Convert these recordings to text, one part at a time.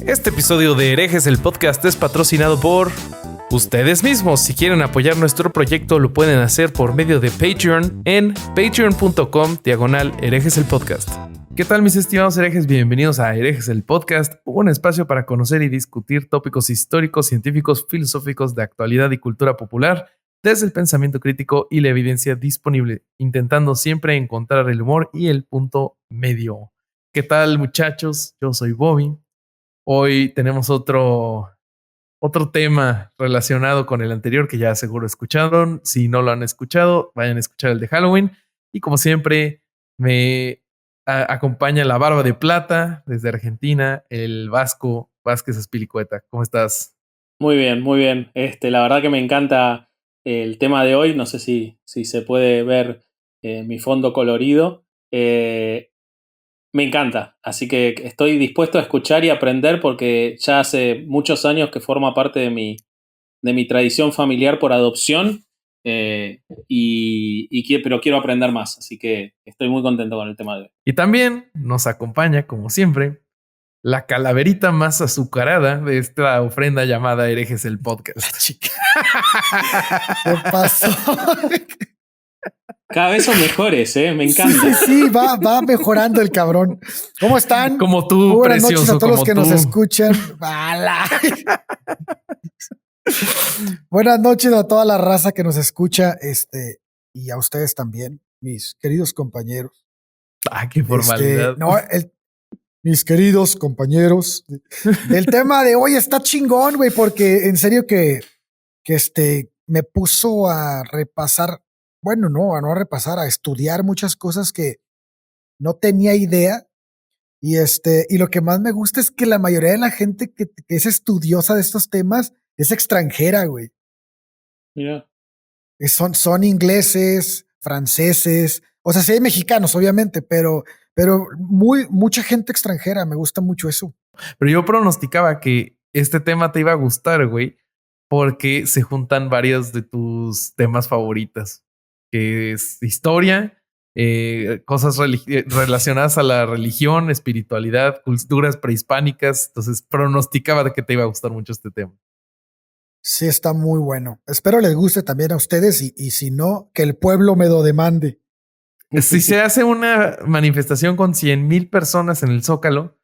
Este episodio de Herejes el Podcast es patrocinado por ustedes mismos. Si quieren apoyar nuestro proyecto, lo pueden hacer por medio de Patreon en patreon.com/Herejes el Podcast. ¿Qué tal, mis estimados herejes? Bienvenidos a Herejes el Podcast, un espacio para conocer y discutir tópicos históricos, científicos, filosóficos de actualidad y cultura popular desde el pensamiento crítico y la evidencia disponible, intentando siempre encontrar el humor y el punto medio. ¿Qué tal, muchachos? Yo soy Bobby. Hoy tenemos otro tema relacionado con el anterior que ya seguro escucharon. Si no lo han escuchado, vayan a escuchar el de Halloween. Y como siempre, me acompaña la barba de plata desde Argentina, el Vasco Vázquez Azpilicueta. ¿Cómo estás? Muy bien, muy bien. La verdad que me encanta el tema de hoy. No sé si se puede ver mi fondo colorido. Me encanta, así que estoy dispuesto a escuchar y aprender porque ya hace muchos años que forma parte de mi tradición familiar por adopción pero quiero aprender más, así que estoy muy contento con el tema de hoy. Y también nos acompaña, como siempre, la calaverita más azucarada de esta ofrenda llamada Herejes el Podcast. La chica. ¿Qué pasó? Cada vez son mejores, me encanta. Sí, va mejorando el cabrón. ¿Cómo están? Como tú, buenas precioso, noches a todos los que tú nos escuchan. Buenas noches a toda la raza que nos escucha, y a ustedes también, mis queridos compañeros. Qué formalidad. Mis queridos compañeros. El tema de hoy está chingón, güey, porque en serio que me puso a repasar. Bueno, no a repasar, a estudiar muchas cosas que no tenía idea. Y lo que más me gusta es que la mayoría de la gente que es estudiosa de estos temas es extranjera, güey. Mira. Son ingleses, franceses, o sea, sí hay mexicanos, obviamente, pero mucha gente extranjera. Me gusta mucho eso. Pero yo pronosticaba que este tema te iba a gustar, güey, porque se juntan varios de tus temas favoritas, que es historia, cosas relacionadas a la religión, espiritualidad, culturas prehispánicas. Entonces pronosticaba de que te iba a gustar mucho este tema. Sí, está muy bueno. Espero les guste también a ustedes y si no, que el pueblo me lo demande. Si se hace una manifestación con 100,000 personas en el Zócalo,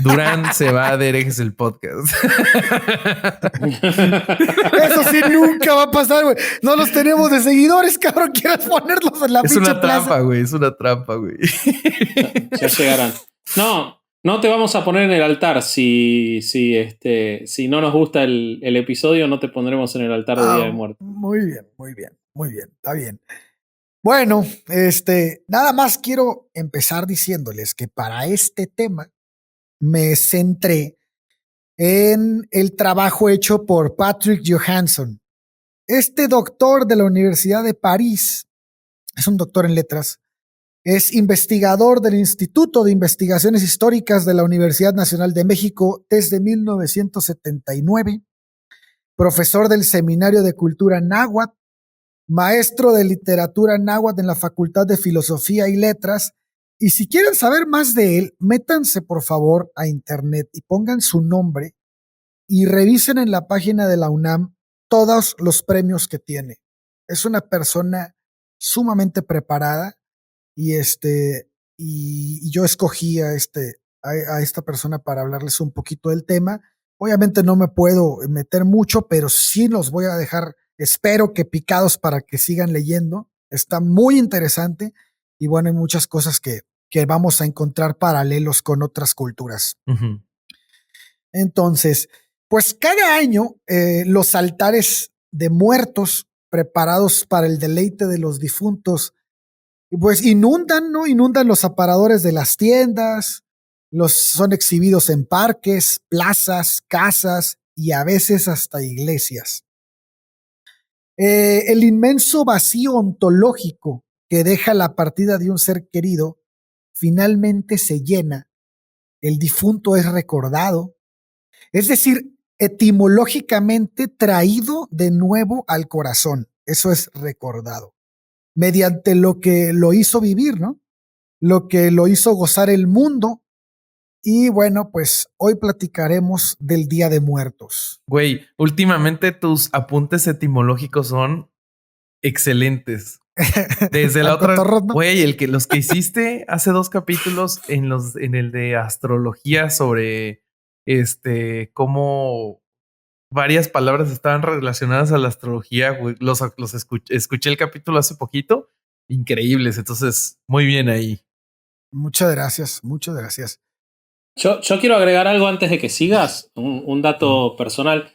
Durán se va de Herejes el Podcast. Eso sí nunca va a pasar, güey. No los tenemos de seguidores, cabrón. Quieras ponerlos en la pinche plaza. Es una trampa, güey. Es una trampa, güey. Ya llegarán. No te vamos a poner en el altar. Si no nos gusta el episodio, no te pondremos en el altar de Día de Muerte. Muy bien. Está bien. Bueno, nada más quiero empezar diciéndoles que para este tema me centré en el trabajo hecho por Patrick Johansson. Este doctor de la Universidad de París, es un doctor en letras, es investigador del Instituto de Investigaciones Históricas de la Universidad Nacional de México desde 1979, profesor del Seminario de Cultura Náhuatl, maestro de literatura náhuatl en la Facultad de Filosofía y Letras. Y si quieren saber más de él, métanse por favor a internet y pongan su nombre y revisen en la página de la UNAM todos los premios que tiene. Es una persona sumamente preparada y yo escogí a esta persona para hablarles un poquito del tema. Obviamente no me puedo meter mucho, pero sí los voy a dejar, espero que picados para que sigan leyendo. Está muy interesante y bueno, hay muchas cosas que vamos a encontrar paralelos con otras culturas. Uh-huh. Entonces, pues cada año los altares de muertos preparados para el deleite de los difuntos, pues inundan los aparadores de las tiendas, son exhibidos en parques, plazas, casas y a veces hasta iglesias. El inmenso vacío ontológico que deja la partida de un ser querido finalmente se llena. El difunto es recordado, es decir, etimológicamente traído de nuevo al corazón. Eso es recordado, mediante lo que lo hizo vivir, ¿no? Lo que lo hizo gozar el mundo Y bueno, pues hoy platicaremos del Día de Muertos. Güey, últimamente tus apuntes etimológicos son excelentes. Desde la otra, ¿no? güey, los que hiciste hace 2 capítulos en el de astrología sobre cómo varias palabras estaban relacionadas a la astrología, güey. Escuché el capítulo hace poquito. Increíbles. Entonces, muy bien ahí. Muchas gracias, muchas gracias. Yo quiero agregar algo antes de que sigas, un dato personal.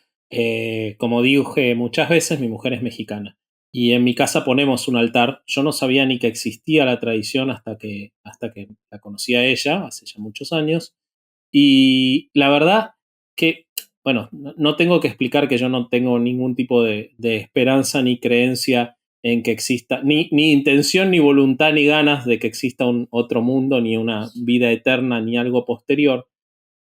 Como dije muchas veces, mi mujer es mexicana. Y en mi casa ponemos un altar. Yo no sabía ni que existía la tradición hasta que la conocí a ella, hace ya muchos años. Y la verdad que, bueno, no tengo que explicar que yo no tengo ningún tipo de esperanza ni creencia en que exista, ni intención, ni voluntad, ni ganas de que exista un otro mundo, ni una vida eterna, ni algo posterior.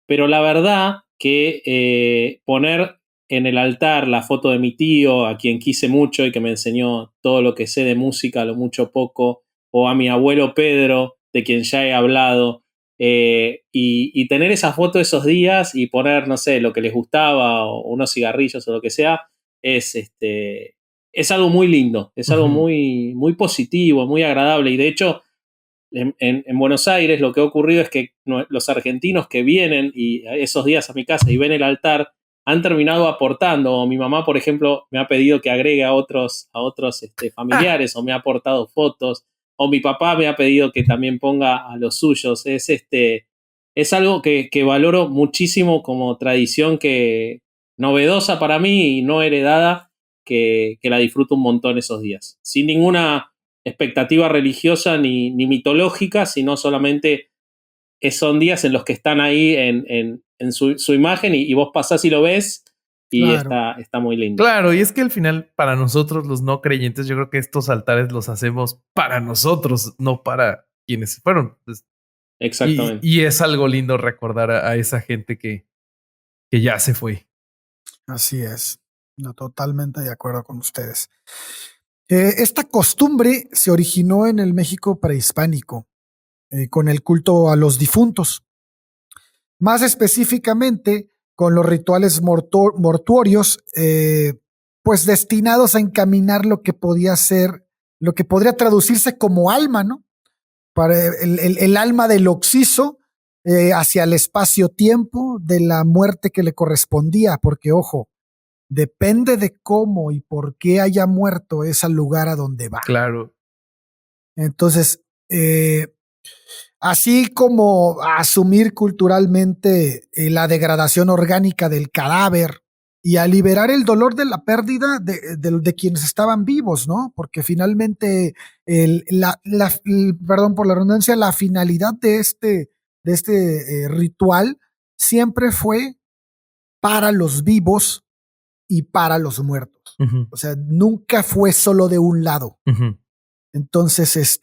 Pero la verdad que poner en el altar la foto de mi tío, a quien quise mucho y que me enseñó todo lo que sé de música, lo mucho o poco, o a mi abuelo Pedro, de quien ya he hablado, y tener esa foto esos días y poner, no sé, lo que les gustaba, o unos cigarrillos o lo que sea, es algo muy lindo, es algo muy, muy positivo, muy agradable. Y de hecho, en Buenos Aires lo que ha ocurrido es que los argentinos que vienen y esos días a mi casa y ven el altar han terminado aportando. Mi mamá, por ejemplo, me ha pedido que agregue a otros familiares o me ha aportado fotos. O mi papá me ha pedido que también ponga a los suyos. Es algo que valoro muchísimo como tradición novedosa para mí y no heredada, que la disfruto un montón esos días. Sin ninguna expectativa religiosa ni mitológica, sino solamente son días en los que están ahí en su imagen y vos pasás y lo ves y claro. está muy lindo. Claro, y es que al final, para nosotros los no creyentes, yo creo que estos altares los hacemos para nosotros, no para quienes fueron. Pues, exactamente. Y es algo lindo recordar a esa gente que ya se fue. Así es. No, totalmente de acuerdo con ustedes. Esta costumbre se originó en el México prehispánico, con el culto a los difuntos. Más específicamente, con los rituales mortuorios, pues destinados a encaminar lo que podía ser, lo que podría traducirse como alma, ¿no? Para el alma del occiso hacia el espacio-tiempo de la muerte que le correspondía, porque ojo, depende de cómo y por qué haya muerto, es al lugar a donde va. Claro. Entonces, así como asumir culturalmente la degradación orgánica del cadáver y a liberar el dolor de la pérdida de quienes estaban vivos, ¿no? Porque finalmente, perdón por la redundancia, la finalidad de este ritual siempre fue para los vivos y para los muertos. O sea, nunca fue solo de un lado. Entonces,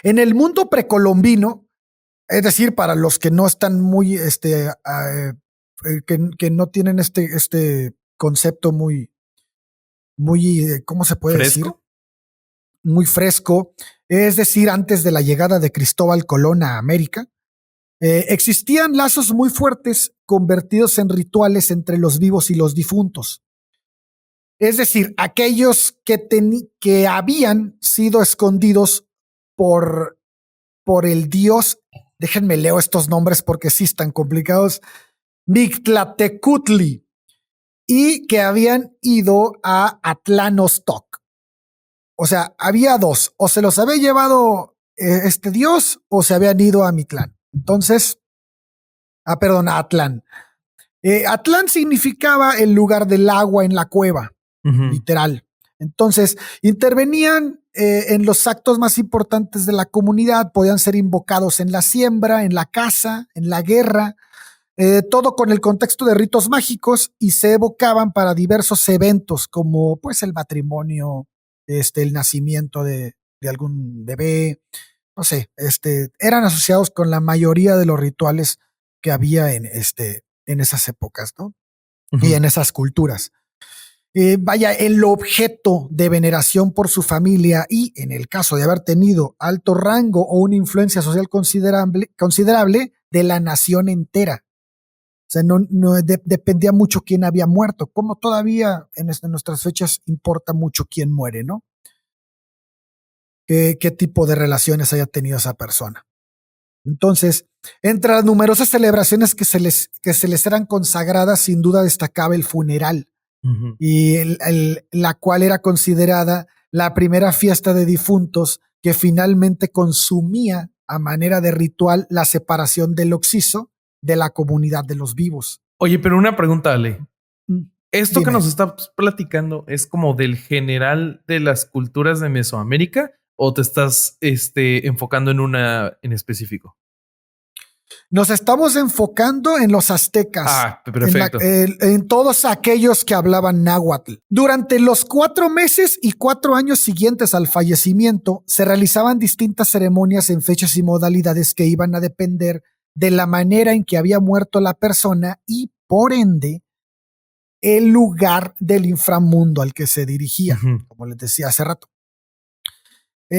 en el mundo precolombino, es decir, para los que no están muy, que no tienen este concepto muy, ¿cómo se puede ¿Fresco? decir? Muy fresco. Es decir, antes de la llegada de Cristóbal Colón a América, existían lazos muy fuertes convertidos en rituales entre los vivos y los difuntos. Es decir, aquellos que habían sido escondidos por el dios, déjenme leo estos nombres porque sí están complicados, Mictlatecutli, y que habían ido a Atlanostoc. O sea, había dos, o se los había llevado este dios o se habían ido a Mictlán. Entonces, a Atlán. Atlán significaba el lugar del agua en la cueva, literal. Entonces, intervenían en los actos más importantes de la comunidad, podían ser invocados en la siembra, en la caza, en la guerra, todo con el contexto de ritos mágicos, y se evocaban para diversos eventos como pues el matrimonio, el nacimiento de algún bebé, no sé, eran asociados con la mayoría de los rituales que había en esas épocas, ¿no? Y en esas culturas. Vaya, el objeto de veneración por su familia y, en el caso de haber tenido alto rango o una influencia social considerable, de la nación entera. O sea, dependía mucho quién había muerto, como todavía en nuestras fechas importa mucho quién muere, ¿no? ¿Qué tipo de relaciones haya tenido esa persona? Entonces, entre las numerosas celebraciones que se les eran consagradas, sin duda destacaba el funeral, y la cual era considerada la primera fiesta de difuntos que finalmente consumía a manera de ritual la separación del occiso de la comunidad de los vivos. Oye, pero una pregunta, Ale. Esto Dime. que nos estás platicando es como del general de las culturas de Mesoamérica, o te estás enfocando en una en específico? Nos estamos enfocando en los aztecas. Ah, perfecto. En todos aquellos que hablaban náhuatl. Durante los 4 meses y 4 años siguientes al fallecimiento, se realizaban distintas ceremonias en fechas y modalidades que iban a depender de la manera en que había muerto la persona y, por ende, el lugar del inframundo al que se dirigía, como les decía hace rato.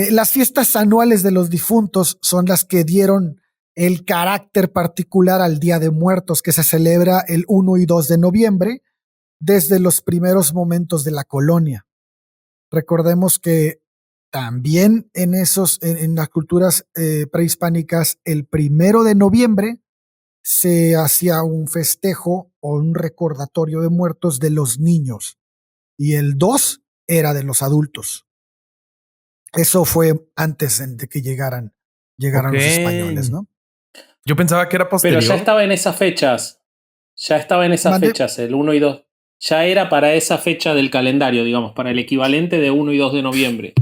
Las fiestas anuales de los difuntos son las que dieron el carácter particular al Día de Muertos, que se celebra el 1 y 2 de noviembre, desde los primeros momentos de la colonia. Recordemos que también en las culturas prehispánicas, el 1 de noviembre se hacía un festejo o un recordatorio de muertos de los niños, y el 2 era de los adultos. Eso fue antes de que llegaran los españoles, ¿no? Yo pensaba que era posterior. Pero ya estaba en esas fechas. El 1 y 2. Ya era para esa fecha del calendario, digamos, para el equivalente de 1 y 2 de noviembre.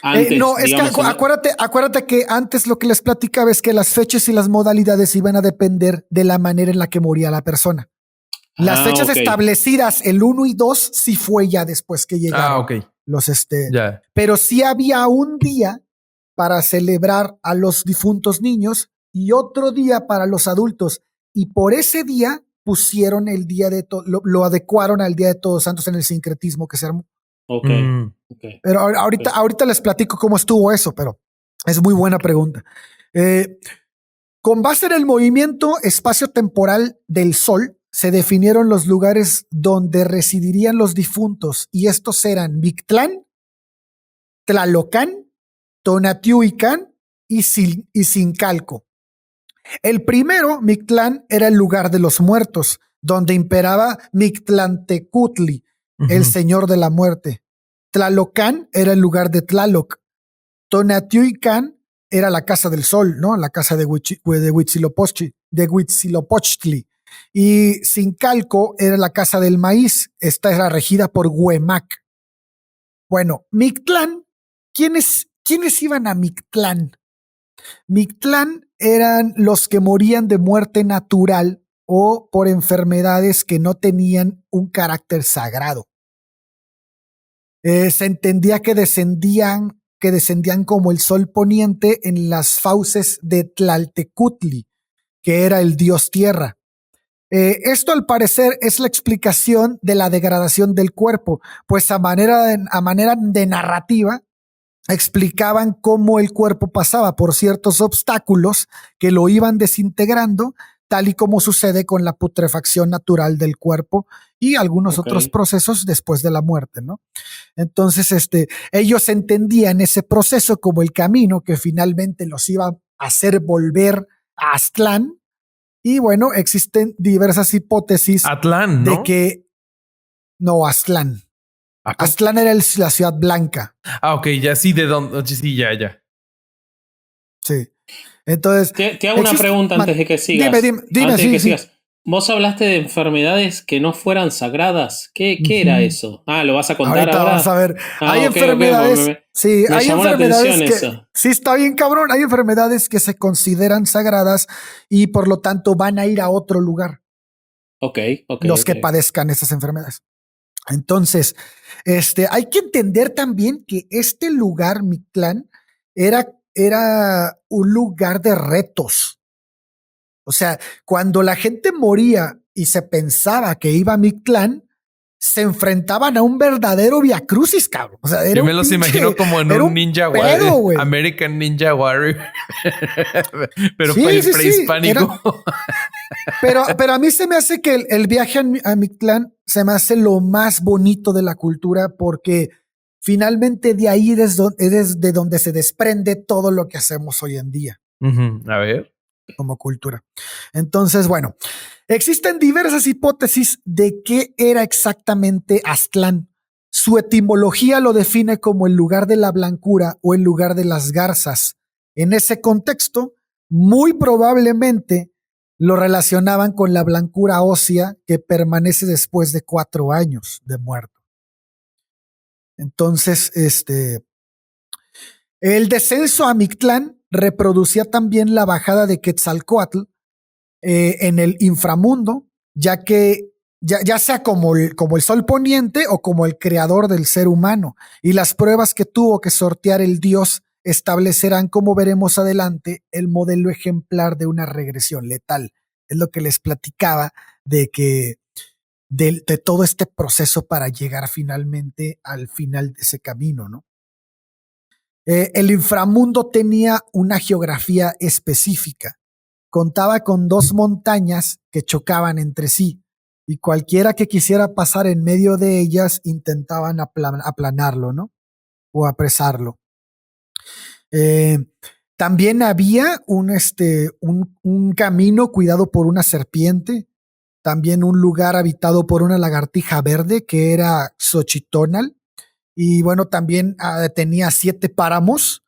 Antes, no, es digamos, que acuérdate que antes lo que les platicaba es que las fechas y las modalidades iban a depender de la manera en la que moría la persona. Las fechas establecidas, el 1 y 2, sí fue ya después que llegaron los Pero sí había un día para celebrar a los difuntos niños y otro día para los adultos. Y por ese día pusieron el día de lo adecuaron al Día de Todos Santos en el sincretismo que se armó. Pero ahorita les platico cómo estuvo eso, pero es muy buena pregunta. Con base en el movimiento espacio-temporal del Sol, se definieron los lugares donde residirían los difuntos, y estos eran Mictlán, Tlalocán, Tonatiuhicán y Zincalco. El primero, Mictlán, era el lugar de los muertos, donde imperaba Mictlantecutli, el señor de la muerte. Tlalocán era el lugar de Tlaloc. Tonatiuhicán era la casa del sol, ¿no? La casa de Huitzilopochtli. Y Zincalco era la casa del maíz. Esta era regida por Huemac. Bueno, Mictlán, ¿quiénes iban a Mictlán? Mictlán eran los que morían de muerte natural o por enfermedades que no tenían un carácter sagrado. Se entendía que descendían como el sol poniente en las fauces de Tlaltecutli, que era el dios tierra. Esto, al parecer, es la explicación de la degradación del cuerpo, pues a manera de narrativa explicaban cómo el cuerpo pasaba por ciertos obstáculos que lo iban desintegrando, tal y como sucede con la putrefacción natural del cuerpo y algunos otros procesos después de la muerte, ¿no? Entonces, ellos entendían ese proceso como el camino que finalmente los iba a hacer volver a Aztlán. Y bueno, existen diversas hipótesis Atlán, ¿no? de que no, Aztlán. Aztlán era la ciudad blanca. Ah, ok, ya sí, ¿de dónde? Sí, ya. Sí. Entonces. Te hago una pregunta antes de que sigas. Dime, antes sí, de que sí. sigas. Vos hablaste de enfermedades que no fueran sagradas. ¿Qué era eso? Ah, ¿lo vas a contar ahorita ahora? Vas a ver. Hay okay, enfermedades. Sí, me hay llamó enfermedades la atención que. eso. Sí, está bien, cabrón. Hay enfermedades que se consideran sagradas y por lo tanto van a ir a otro lugar. Los que padezcan esas enfermedades. Entonces, hay que entender también que este lugar, Mictlán, era un lugar de retos. O sea, cuando la gente moría y se pensaba que iba a Mictlán, se enfrentaban a un verdadero viacrucis, cabrón. O sea, era yo me los imagino como en un Ninja Warrior, American Ninja Warrior, pero sí, prehispánico. Pero a mí se me hace que el viaje a Mictlán se me hace lo más bonito de la cultura, porque finalmente de ahí es de donde se desprende todo lo que hacemos hoy en día. A ver. Como cultura. Entonces, bueno, existen diversas hipótesis de qué era exactamente Aztlán. Su etimología lo define como el lugar de la blancura o el lugar de las garzas. En ese contexto, muy probablemente lo relacionaban con la blancura ósea que permanece después de 4 años de muerto. Entonces, el descenso a Mictlán reproducía también la bajada de Quetzalcóatl en el inframundo, ya que ya sea como el sol poniente o como el creador del ser humano, y las pruebas que tuvo que sortear el dios establecerán, como veremos adelante, el modelo ejemplar de una regresión letal. Es lo que les platicaba de que de todo este proceso para llegar finalmente al final de ese camino, ¿no? El inframundo tenía una geografía específica. Contaba con 2 montañas que chocaban entre sí, y cualquiera que quisiera pasar en medio de ellas intentaban aplanarlo, ¿no? O apresarlo. También había un camino cuidado por una serpiente, también un lugar habitado por una lagartija verde que era Xochitonal, y bueno, también tenía 7 páramos.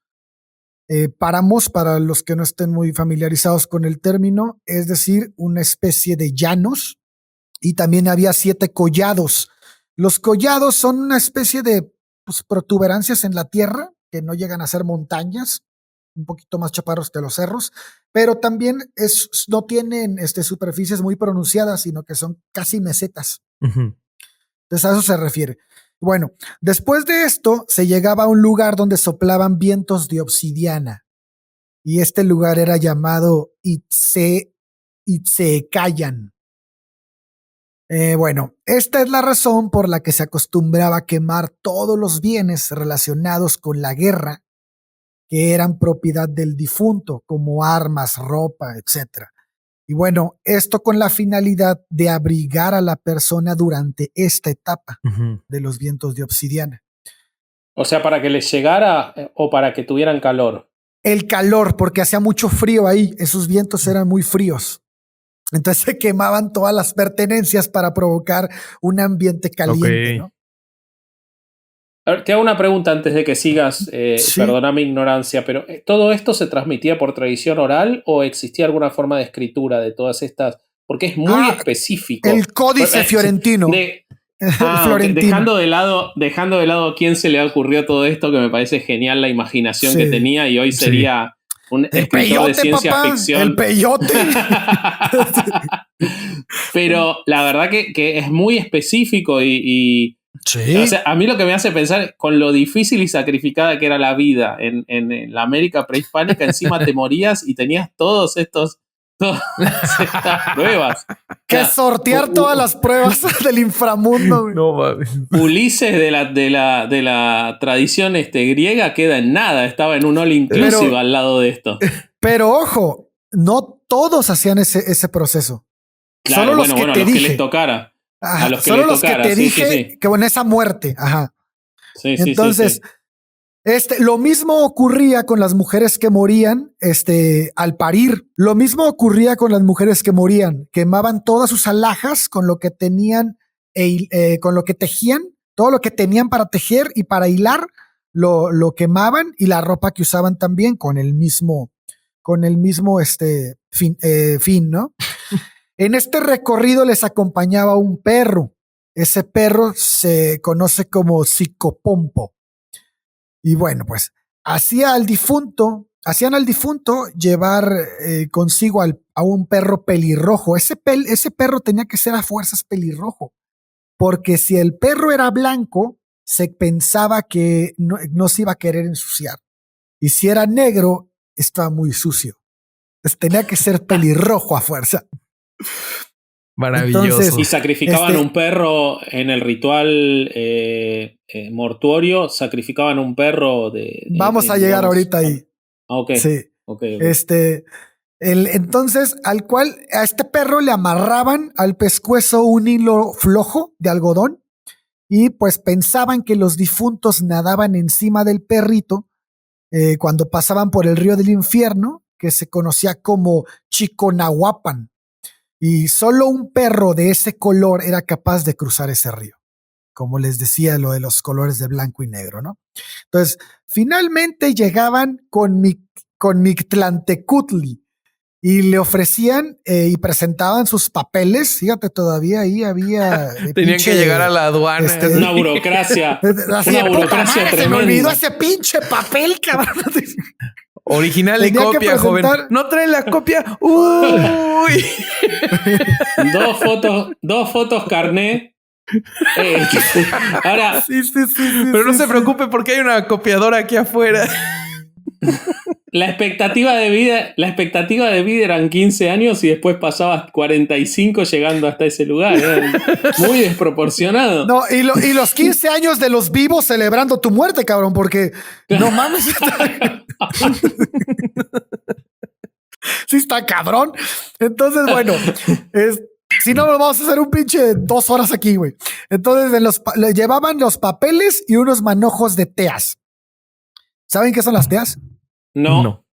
Páramos, para los que no estén muy familiarizados con el término, es decir, una especie de llanos, y también había 7 collados. Los collados son una especie de protuberancias en la tierra que no llegan a ser montañas, un poquito más chaparros que los cerros, pero también no tienen superficies muy pronunciadas, sino que son casi mesetas. Entonces a eso se refiere. Bueno, después de esto se llegaba a un lugar donde soplaban vientos de obsidiana, y este lugar era llamado Itzecayan. Bueno, esta es la razón por la que se acostumbraba a quemar todos los bienes relacionados con la guerra que eran propiedad del difunto, como armas, ropa, etc. Y bueno, esto con la finalidad de abrigar a la persona durante esta etapa de los vientos de obsidiana. O sea, para que les llegara o para que tuvieran calor. El calor, porque hacía mucho frío ahí, esos vientos eran muy fríos. Entonces se quemaban todas las pertenencias para provocar un ambiente caliente, ¿no? A ver, te hago una pregunta antes de que sigas, Sí. Perdona mi ignorancia, pero ¿todo esto se transmitía por tradición oral o existía alguna forma de escritura de todas estas? Porque es muy específico. El códice fiorentino. Florentino. Dejando de lado a quién se le ha ocurrido todo esto, que me parece genial la imaginación que tenía, y hoy sería un escritor de ciencia ficción. El peyote. Pero la verdad que es muy específico y sí. O sea, a mí lo que me hace pensar, con lo difícil y sacrificada que era la vida en la América prehispánica, encima te morías y tenías todas estas pruebas. Que sortear todas las pruebas del inframundo. No mames. Ulises de la tradición griega queda en nada, estaba en un all inclusive al lado de esto. Pero ojo, no todos hacían ese proceso. Claro, solo los que les tocara. Ajá, a los que solo les los tocara. Que te dije sí. que con esa muerte. Ajá. Sí, entonces, lo mismo ocurría con las mujeres que morían al parir. Lo mismo ocurría con las mujeres que morían. Quemaban todas sus alhajas con lo que tenían, con lo que tejían, todo lo que tenían para tejer y para hilar, lo quemaban, y la ropa que usaban también con el mismo fin, ¿no? En este recorrido les acompañaba un perro. Ese perro se conoce como psicopompo. Y bueno, pues hacían al difunto llevar consigo a un perro pelirrojo. Ese perro tenía que ser a fuerzas pelirrojo, porque si el perro era blanco, se pensaba que no se iba a querer ensuciar. Y si era negro, estaba muy sucio. Entonces tenía que ser pelirrojo a fuerza. Maravilloso. Entonces, Y sacrificaban un perro en el ritual mortuorio, sacrificaban un perro vamos a llegar ahorita ahí. Ok. Sí. Okay. Entonces, a este perro le amarraban al pescuezo un hilo flojo de algodón y pues pensaban que los difuntos nadaban encima del perrito cuando pasaban por el río del infierno, que se conocía como Chiconahuapan. Y solo un perro de ese color era capaz de cruzar ese río. Como les decía, lo de los colores de blanco y negro, ¿no? Entonces, finalmente llegaban con Mictlantecutli y le ofrecían y presentaban sus papeles. Fíjate, todavía ahí había... Tenían que llegar a la aduana. Una burocracia. Así una de burocracia puta madre, se me olvidó ese pinche papel, cabrón. Original y copia, joven. ¿No trae la copia? ¡Uy! Dos fotos carné. Ahora. Sí, pero no se preocupe porque hay una copiadora aquí afuera. La expectativa de vida eran 15 años y después pasabas 45 llegando hasta ese lugar. Era muy desproporcionado. No, y los 15 años de los vivos celebrando tu muerte, cabrón, porque no mames. Sí está cabrón. Entonces, bueno, si no, vamos a hacer un pinche 2 horas aquí, güey. Entonces, le llevaban los papeles y unos manojos de teas. ¿Saben qué son las teas? No.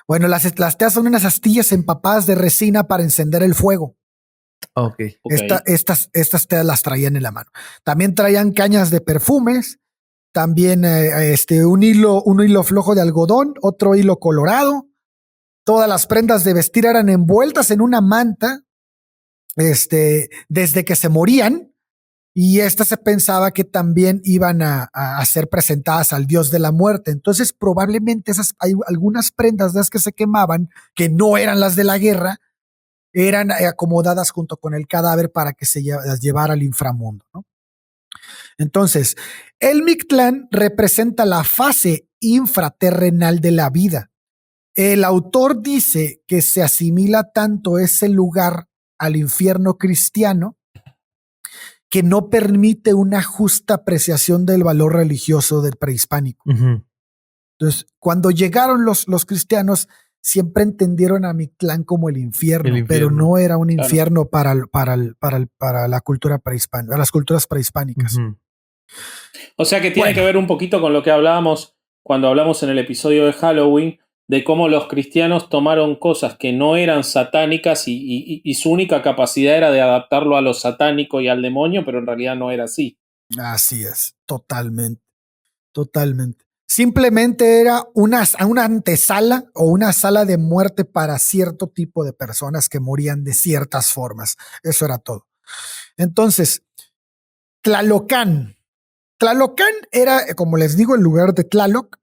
Bueno, las teas son unas astillas empapadas de resina para encender el fuego. Okay. Estas teas las traían en la mano. También traían cañas de perfumes, también un hilo flojo de algodón, otro hilo colorado. Todas las prendas de vestir eran envueltas en una manta desde que se morían. Y se pensaba que también iban a ser presentadas al dios de la muerte. Entonces, probablemente hay algunas prendas de las que se quemaban, que no eran las de la guerra, eran acomodadas junto con el cadáver para que se las llevara al inframundo, ¿no? Entonces, el Mictlán representa la fase infraterrenal de la vida. El autor dice que se asimila tanto ese lugar al infierno cristiano que no permite una justa apreciación del valor religioso del prehispánico. Uh-huh. Entonces, cuando llegaron los cristianos, siempre entendieron a Mictlán como el infierno, pero no era un infierno para la cultura prehispánica, las culturas prehispánicas. Uh-huh. O sea que tiene que ver un poquito con lo que hablábamos cuando hablamos en el episodio de Halloween, de cómo los cristianos tomaron cosas que no eran satánicas y su única capacidad era de adaptarlo a lo satánico y al demonio, pero en realidad no era así. Así es, totalmente. Simplemente era una antesala o una sala de muerte para cierto tipo de personas que morían de ciertas formas. Eso era todo. Entonces, Tlalocán. Tlalocán era, como les digo, el lugar de Tlaloc.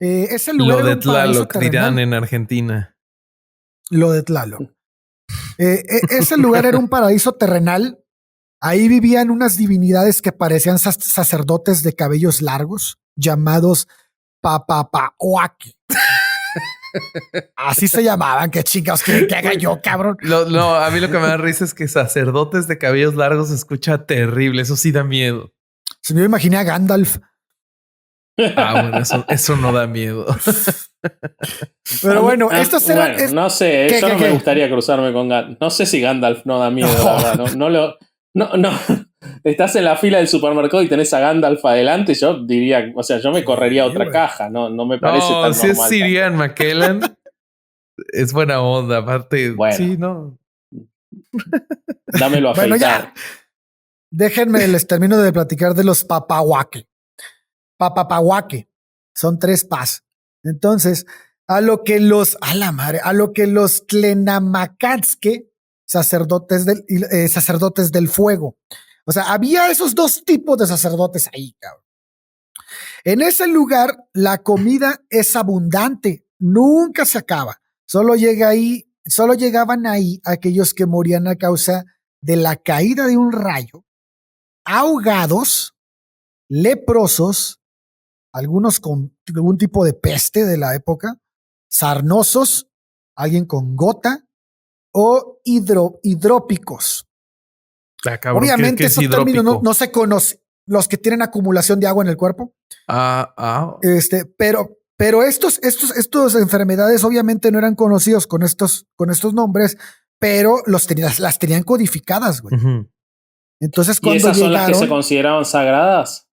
Ese lugar lo de Tlaloc dirán en Argentina. Lo de Tlaloc. Ese lugar era un paraíso terrenal. Ahí vivían unas divinidades que parecían sacerdotes de cabellos largos, llamados Papapahuaque. Así se llamaban. Qué chingados que haga yo, cabrón. No, a mí lo que me da risa es que sacerdotes de cabellos largos se escucha terrible. Eso sí da miedo. Se me imaginé a Gandalf. Bueno, eso no da miedo. Pero bueno, estos eran... Bueno, no sé, yo no me gustaría cruzarme con Gandalf. No sé si Gandalf no da miedo, la verdad. No. Estás en la fila del supermercado y tenés a Gandalf adelante, yo diría, o sea, yo me correría a otra caja, no me parece tan normal. Si es Sirian McKellen, es buena onda, aparte. Bueno. Sí, no. Dámelo a Bueno, afeitar. ya. Déjenme, les termino de platicar de los Papahuaque. Papapahuaque. Son 3 pas. Entonces, a lo que los Tlenamacatzque, sacerdotes del fuego. O sea, había esos 2 tipos de sacerdotes ahí, cabrón. En ese lugar, la comida es abundante, nunca se acaba. Solo llegaban ahí aquellos que morían a causa de la caída de un rayo, ahogados, leprosos, algunos con algún tipo de peste de la época, sarnosos, alguien con gota o hidrópicos. Cabrón, Obviamente ¿qué es esos términos hidrópico? no se conocen, los que tienen acumulación de agua en el cuerpo. Pero estos enfermedades obviamente no eran conocidos con estos nombres, pero las tenían codificadas, güey. Uh-huh. Entonces, ¿Y cuando esas son llegaron, las que se consideraban sagradas?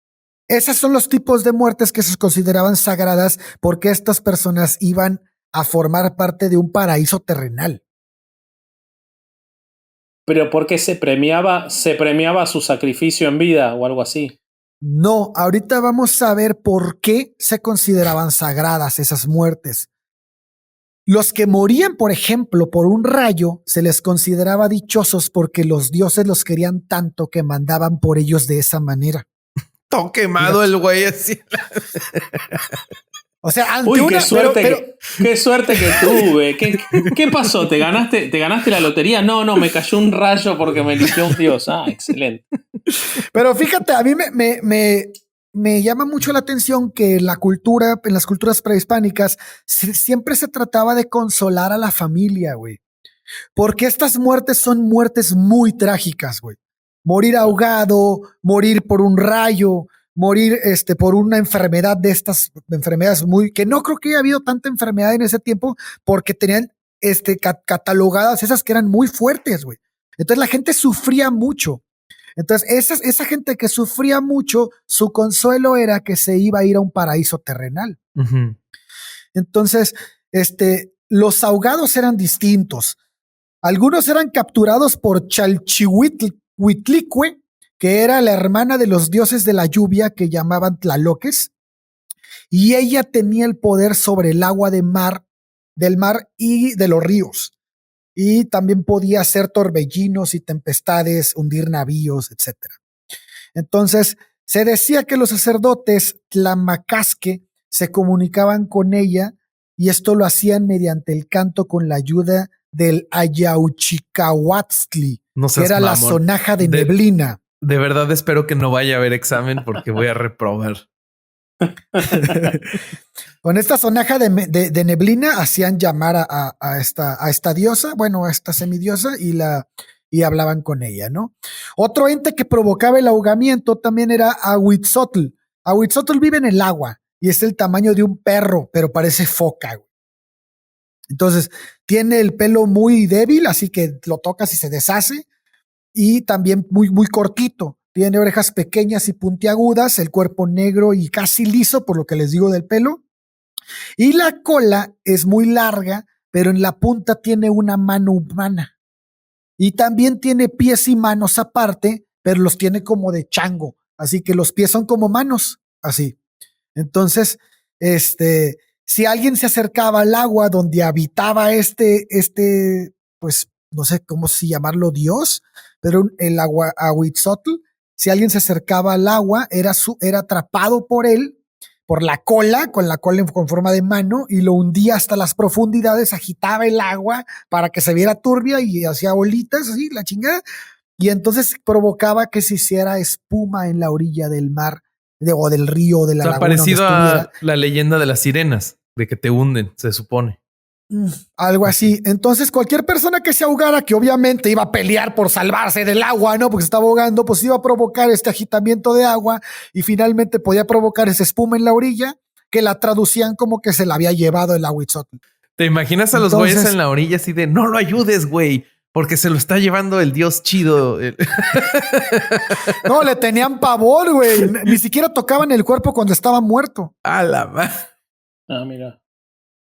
esos son los tipos de muertes que se consideraban sagradas porque estas personas iban a formar parte de un paraíso terrenal. ¿Pero por qué se premiaba su sacrificio en vida o algo así? No, ahorita vamos a ver por qué se consideraban sagradas esas muertes. Los que morían, por ejemplo, por un rayo, se les consideraba dichosos porque los dioses los querían tanto que mandaban por ellos de esa manera. Todo quemado el güey así. O sea, ante uy, una, qué suerte, qué suerte que tuve. ¿Qué pasó? ¿Te ganaste la lotería? No, me cayó un rayo porque me eligió un dios. Ah, excelente. Pero fíjate, a mí me llama mucho la atención que en las culturas prehispánicas, siempre se trataba de consolar a la familia, güey. Porque estas muertes son muertes muy trágicas, güey. Morir ahogado, morir por un rayo, morir por una enfermedad de estas enfermedades que no creo que haya habido tanta enfermedad en ese tiempo porque tenían catalogadas esas que eran muy fuertes, güey. Entonces la gente sufría mucho. Entonces esa gente que sufría mucho, su consuelo era que se iba a ir a un paraíso terrenal. Uh-huh. Entonces, los ahogados eran distintos. Algunos eran capturados por Chalchihuitlicue, que era la hermana de los dioses de la lluvia que llamaban Tlaloques, y ella tenía el poder sobre el agua del mar y de los ríos. Y también podía hacer torbellinos y tempestades, hundir navíos, etc. Entonces, se decía que los sacerdotes Tlamacasque se comunicaban con ella y esto lo hacían mediante el canto con la ayuda del Ayauchicahuatzli, que era la sonaja de neblina. De verdad espero que no vaya a haber examen porque voy a reprobar. Con esta sonaja de neblina hacían llamar a esta diosa, bueno, a esta semidiosa y hablaban con ella, ¿no? Otro ente que provocaba el ahogamiento también era Ahuitzotl. Ahuitzotl vive en el agua y es el tamaño de un perro, pero parece foca, güey. Entonces, tiene el pelo muy débil, así que lo tocas y se deshace, y también muy, muy cortito. Tiene orejas pequeñas y puntiagudas, el cuerpo negro y casi liso, por lo que les digo del pelo. Y la cola es muy larga, pero en la punta tiene una mano humana. Y también tiene pies y manos aparte, pero los tiene como de chango. Así que los pies son como manos, así. Entonces, si alguien se acercaba al agua donde habitaba pues no sé cómo si llamarlo Dios, pero el agua Ahuitzotl, si alguien se acercaba al agua, era atrapado por él, por la cola, con forma de mano, y lo hundía hasta las profundidades, agitaba el agua para que se viera turbia y hacía bolitas, así, la chingada, y entonces provocaba que se hiciera espuma en la orilla del mar, o del río, o de la laguna. Parecido a la leyenda de las sirenas, de que te hunden, se supone. Algo así. Entonces, cualquier persona que se ahogara, que obviamente iba a pelear por salvarse del agua, ¿no? Porque se estaba ahogando, pues iba a provocar este agitamiento de agua y finalmente podía provocar esa espuma en la orilla, que la traducían como que se la había llevado el Ahuitzotl. ¿Te imaginas a los güeyes en la orilla así de no lo ayudes, güey? Porque se lo está llevando el dios chido. No, le tenían pavor, güey. Ni siquiera tocaban el cuerpo cuando estaba muerto. A la madre. Ah, mira.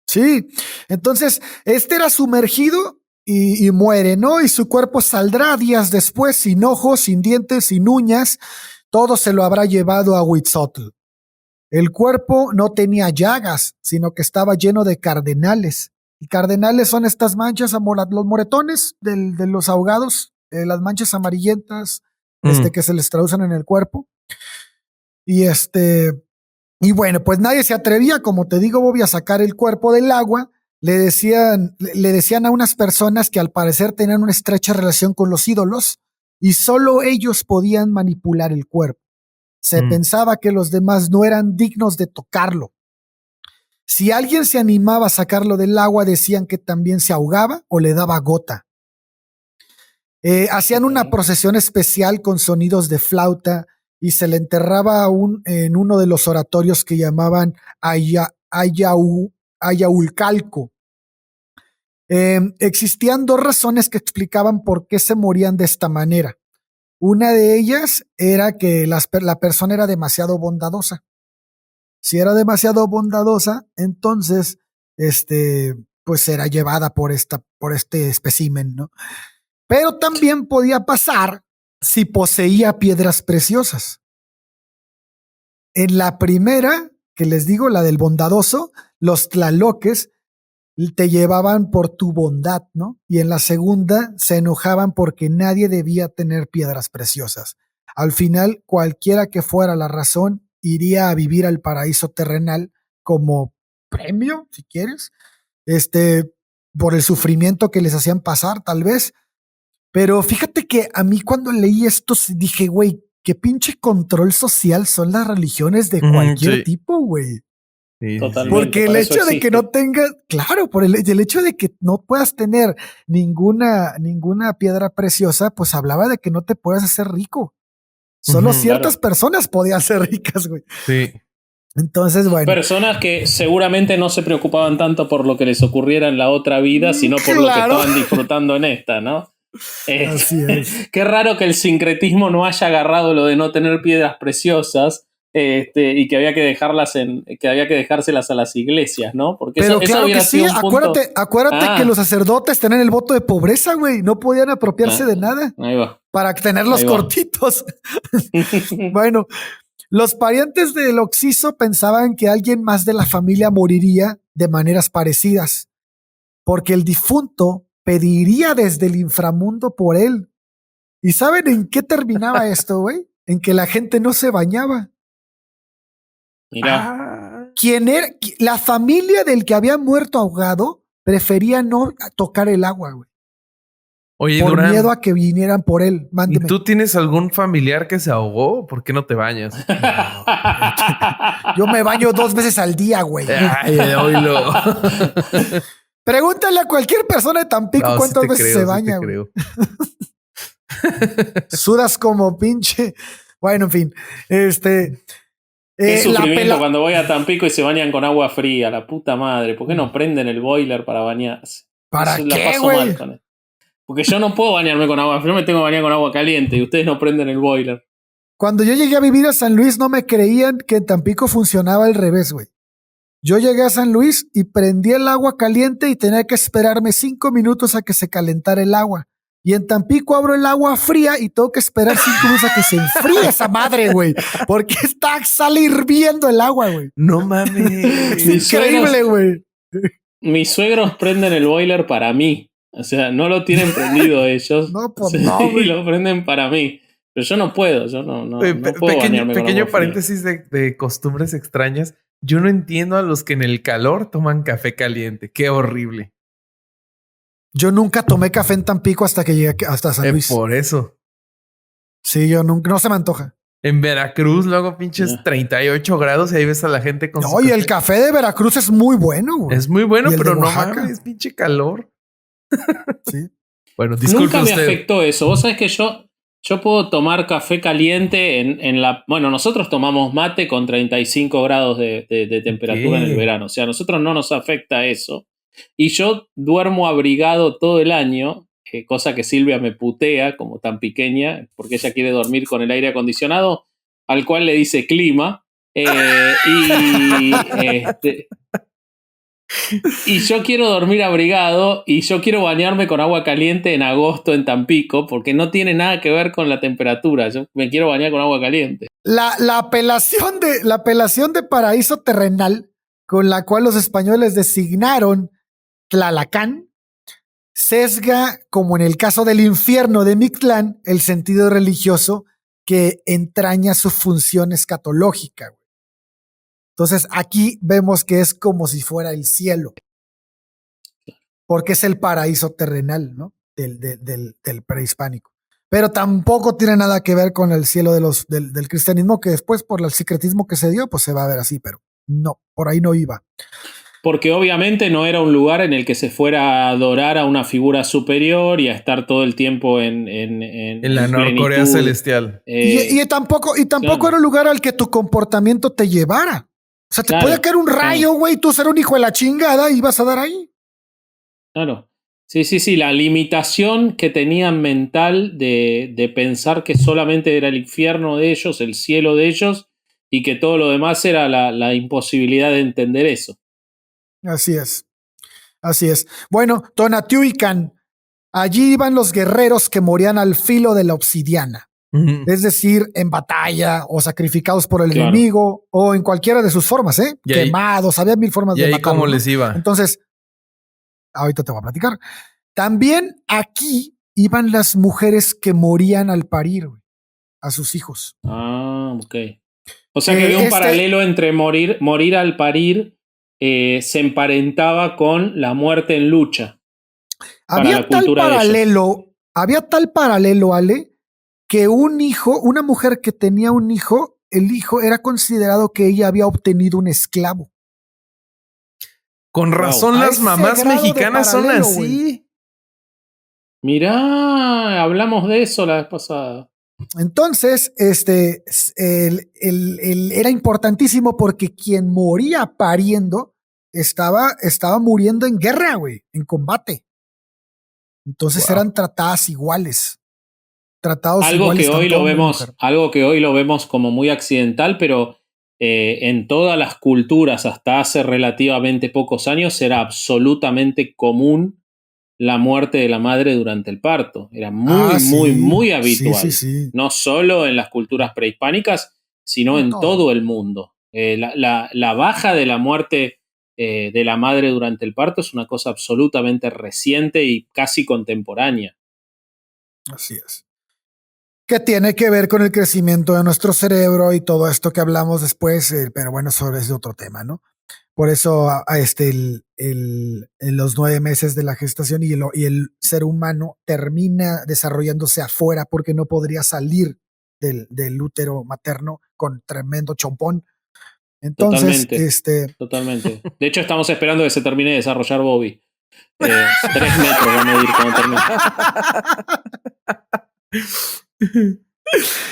Sí, entonces era sumergido y muere, ¿no? Y su cuerpo saldrá días después sin ojos, sin dientes, sin uñas. Todo se lo habrá llevado a Huitzotl. El cuerpo no tenía llagas, sino que estaba lleno de cardenales. Y cardenales son estas manchas, los moretones de los ahogados, las manchas amarillentas que se les traducen en el cuerpo. Y bueno, pues nadie se atrevía, como te digo, Bobby, a sacar el cuerpo del agua. Le decían a unas personas que al parecer tenían una estrecha relación con los ídolos y solo ellos podían manipular el cuerpo. Se pensaba que los demás no eran dignos de tocarlo. Si alguien se animaba a sacarlo del agua, decían que también se ahogaba o le daba gota. Hacían una procesión especial con sonidos de flauta y se le enterraba en uno de los oratorios que llamaban Ayaulcalco. Existían dos razones que explicaban por qué se morían de esta manera. Una de ellas era que la persona era demasiado bondadosa. Si era demasiado bondadosa, entonces, pues era llevada por este espécimen, ¿no? Pero también podía pasar si poseía piedras preciosas. En la primera, que les digo, la del bondadoso, los tlaloques te llevaban por tu bondad, ¿no? Y en la segunda se enojaban porque nadie debía tener piedras preciosas. Al final, cualquiera que fuera la razón, iría a vivir al paraíso terrenal como premio, si quieres, por el sufrimiento que les hacían pasar, tal vez. Pero fíjate que a mí cuando leí esto dije, güey, qué pinche control social son las religiones de cualquier tipo, güey. Sí, Totalmente. Porque el hecho de que no tengas, claro, por el hecho de que no puedas tener ninguna piedra preciosa, pues hablaba de que no te puedas hacer rico. Solo ciertas personas podían ser ricas, güey. Sí. Entonces, bueno. Personas que seguramente no se preocupaban tanto por lo que les ocurriera en la otra vida, sino por lo que estaban disfrutando en esta, ¿no? Así es. Qué raro que el sincretismo no haya agarrado lo de no tener piedras preciosas. Y que había que dejárselas a las iglesias, ¿no? Porque pero eso claro hubiera que sí, sido un punto. Acuérdate que los sacerdotes tenían el voto de pobreza, güey, no podían apropiarse de nada. Ahí va. Para tenerlos cortitos. Bueno, los parientes del occiso pensaban que alguien más de la familia moriría de maneras parecidas, porque el difunto pediría desde el inframundo por él. ¿Y saben en qué terminaba esto, güey? En que la gente no se bañaba. Mirá. La familia del que había muerto ahogado prefería no tocar el agua, güey. Oye, por Durán, miedo a que vinieran por él. Mándeme. ¿Y tú tienes algún familiar que se ahogó? ¿Por qué no te bañas? No, yo me baño 2 veces al día, güey. Ay, oílo. Pregúntale a cualquier persona de Tampico cuántas veces se baña, güey. Sudas como pinche. Bueno, en fin. Qué sufrimiento cuando voy a Tampico y se bañan con agua fría, la puta madre. ¿Por qué no prenden el boiler para bañarse? ¿Para Eso qué, la paso güey? mal con él. Porque yo no puedo bañarme con agua fría, me tengo que bañar con agua caliente y ustedes no prenden el boiler. Cuando yo llegué a vivir a San Luis no me creían que en Tampico funcionaba al revés, güey. Yo llegué a San Luis y prendí el agua caliente y tenía que esperarme 5 minutos a que se calentara el agua. Y en Tampico abro el agua fría y tengo que esperar 5 minutos a que se enfríe esa madre, güey. Porque sale hirviendo el agua, güey. No mames. Es increíble, güey. Mis suegros prenden el boiler para mí. O sea, no lo tienen prendido ellos. No, pues no, güey. Y lo prenden para mí. Pero yo no puedo, yo no puedo bañarme con pequeño agua paréntesis de costumbres extrañas. Yo no entiendo a los que en el calor toman café caliente. Qué horrible. Yo nunca tomé café en Tampico hasta que llegué hasta San Luis. Por eso. Sí, yo nunca, no se me antoja. En Veracruz, luego pinches 38 grados y ahí ves a la gente con No, y el café de Veracruz es muy bueno, güey. Es muy bueno, pero no Oaxaca. mames, pinche calor. Sí. Bueno, disculpe Nunca me usted. afectó eso. Vos sabés que yo puedo tomar café caliente en la... Bueno, nosotros tomamos mate con 35 grados de temperatura en el verano. O sea, a nosotros no nos afecta eso. Y yo duermo abrigado todo el año, cosa que Silvia me putea como tan pequeña, porque ella quiere dormir con el aire acondicionado, al cual le dice clima. Y yo quiero dormir abrigado y yo quiero bañarme con agua caliente en agosto en Tampico porque no tiene nada que ver con la temperatura. Yo me quiero bañar con agua caliente. La apelación de paraíso terrenal con la cual los españoles designaron Tlalacán sesga, como en el caso del infierno de Mictlán, el sentido religioso que entraña su función escatológica. Entonces aquí vemos que es como si fuera el cielo, porque es el paraíso terrenal, ¿no? del prehispánico. Pero tampoco tiene nada que ver con el cielo del cristianismo, que después por el secretismo que se dio, pues se va a ver así, pero no, por ahí no iba. Porque obviamente no era un lugar en el que se fuera a adorar a una figura superior y a estar todo el tiempo en la Norcorea plenitud. celestial. Y tampoco claro. era un lugar al que tu comportamiento te llevara. O sea, te Claro, puede caer un rayo, güey, tú ser un hijo de la chingada y vas a dar ahí. Claro. Sí, la limitación que tenían mental de pensar que solamente era el infierno de ellos, el cielo de ellos, y que todo lo demás era la imposibilidad de entender eso. Así es. Así es. Bueno, Tonatiuhcan, allí iban los guerreros que morían al filo de la obsidiana. Es decir, en batalla o sacrificados por el Claro. enemigo o en cualquiera de sus formas, ¿eh? Y ahí- Quemados, había mil formas ¿Y de ahí matarlos, cómo ¿no? les iba? Entonces, ahorita te voy a platicar. También aquí iban las mujeres que morían al parir, güey, a sus hijos. Ah, ok. O sea que había un paralelo entre morir al parir, se emparentaba con la muerte en lucha. Había tal paralelo, Ale, que un hijo, una mujer que tenía un hijo, el hijo era considerado que ella había obtenido un esclavo. Con razón A las ese mamás grado de mexicanas son paralelo, así. Mirá, hablamos de eso la vez pasada. Entonces, era importantísimo porque quien moría pariendo estaba muriendo en guerra, güey, en combate. Entonces Wow. eran tratadas iguales. Tratados Algo que iguales hoy tanto lo hombre y vemos, mujer. algo que hoy lo vemos como muy accidental, pero en todas las culturas hasta hace relativamente pocos años era absolutamente común la muerte de la madre durante el parto. Era muy, muy, Sí, muy sí, habitual. sí. No solo en las culturas prehispánicas, sino en todo el mundo. La baja de la muerte de la madre durante el parto es una cosa absolutamente reciente y casi contemporánea. Así es. Que tiene que ver con el crecimiento de nuestro cerebro y todo esto que hablamos después, pero bueno, eso es de otro tema, ¿no? Por eso en los 9 meses de la gestación y el ser humano termina desarrollándose afuera porque no podría salir del útero materno con tremendo chompón. Entonces, Totalmente. De hecho, estamos esperando que se termine de desarrollar Bobby. 3 metros va a medir cuando termine.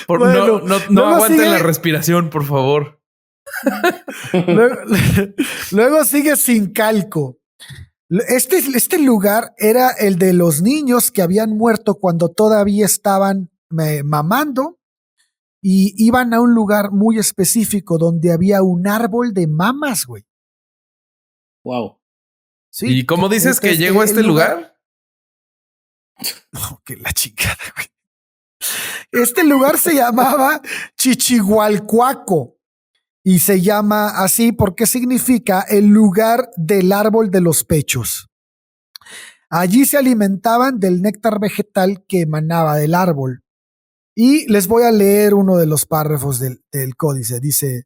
Bueno, no luego aguanten la sigue- respiración, por favor. luego, luego sigue Sin Calco. Este lugar era el de los niños que habían muerto cuando todavía estaban mamando y iban a un lugar muy específico donde había un árbol de mamas, güey. Wow. Sí, ¿Y cómo dices que es llegó a este lugar? Oh, que la chingada, güey. Este lugar se llamaba Chichihualcuaco y se llama así porque significa el lugar del árbol de los pechos. Allí se alimentaban del néctar vegetal que emanaba del árbol. Y les voy a leer uno de los párrafos del códice. Dice,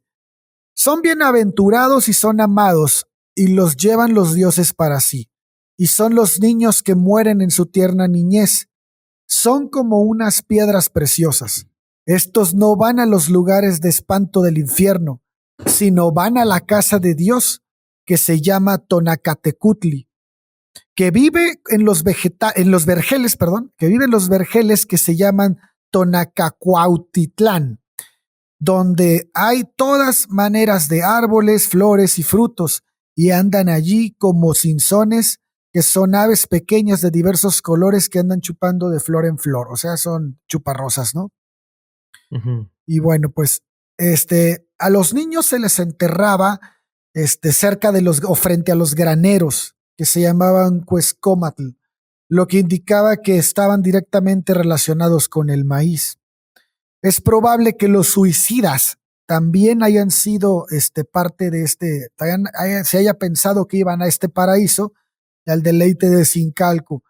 son bienaventurados y son amados, y los llevan los dioses para sí. Y son los niños que mueren en su tierna niñez. Son como unas piedras preciosas. Estos no van a los lugares de espanto del infierno, sino van a la casa de Dios, que se llama Tonacatecutli, que vive en los vergeles, que vive en los vergeles que se llaman Tonacacuautitlán, donde hay todas maneras de árboles, flores y frutos, y andan allí como cinzones, que son aves pequeñas de diversos colores que andan chupando de flor en flor, o sea, son chuparrosas, ¿no? Y bueno, pues a los niños se les enterraba cerca de o frente a los graneros, que se llamaban Cuescómatl, lo que indicaba que estaban directamente relacionados con el maíz. Es probable que los suicidas también hayan sido parte de se haya pensado que iban a este paraíso, al deleite de Sincalco,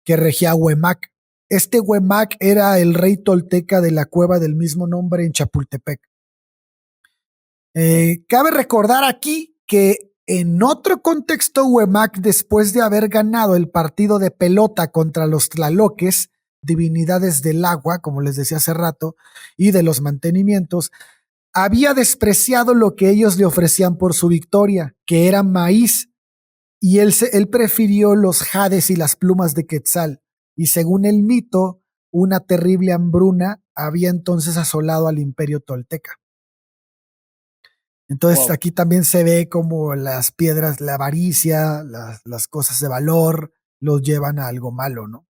que regía Huemac. Este Huemac era el rey tolteca de la cueva del mismo nombre en Chapultepec. Cabe recordar aquí que en otro contexto, Huemac, después de haber ganado el partido de pelota contra los tlaloques, divinidades del agua, como les decía hace rato, y de los mantenimientos, había despreciado lo que ellos le ofrecían por su victoria, que era maíz, y él prefirió los jades y las plumas de Quetzal. Y según el mito, una terrible hambruna había entonces asolado al imperio tolteca. Entonces aquí también se ve como las piedras, la avaricia, las cosas de valor, los llevan a algo malo, ¿no?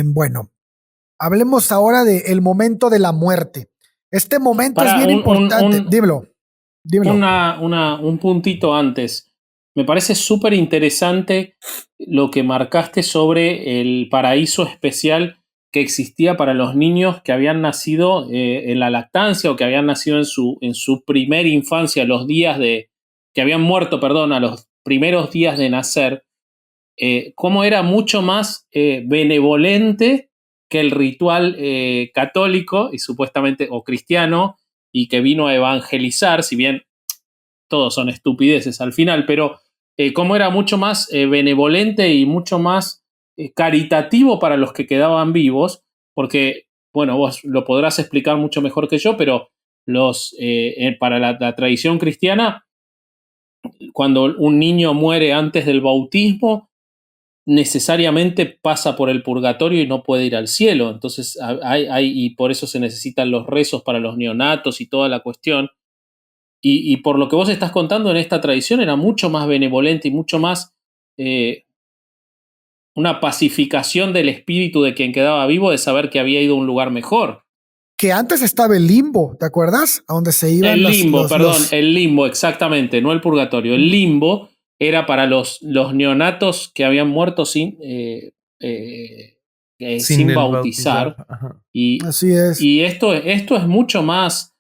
Bueno, hablemos ahora del momento de la muerte. Este momento es bien importante. Dímelo. Un puntito antes. Me parece súper interesante lo que marcaste sobre el paraíso especial que existía para los niños que habían nacido en la lactancia o que habían nacido en su primera infancia, que habían muerto, perdón, a los primeros días de nacer. Cómo era mucho más benevolente que el ritual católico y supuestamente o cristiano y que vino a evangelizar, si bien todos son estupideces al final, pero cómo era mucho más benevolente y mucho más caritativo para los que quedaban vivos, porque, bueno, vos lo podrás explicar mucho mejor que yo, pero para la tradición cristiana, cuando un niño muere antes del bautismo, necesariamente pasa por el purgatorio y no puede ir al cielo. Entonces, y por eso se necesitan los rezos para los neonatos y toda la cuestión. Y por lo que vos estás contando, en esta tradición era mucho más benevolente y mucho más una pacificación del espíritu de quien quedaba vivo de saber que había ido a un lugar mejor. Que antes estaba el limbo, ¿te acuerdas? A donde se iban el limbo, exactamente, no el purgatorio. El limbo era para los neonatos que habían muerto sin bautizar. Así es. Y esto es mucho más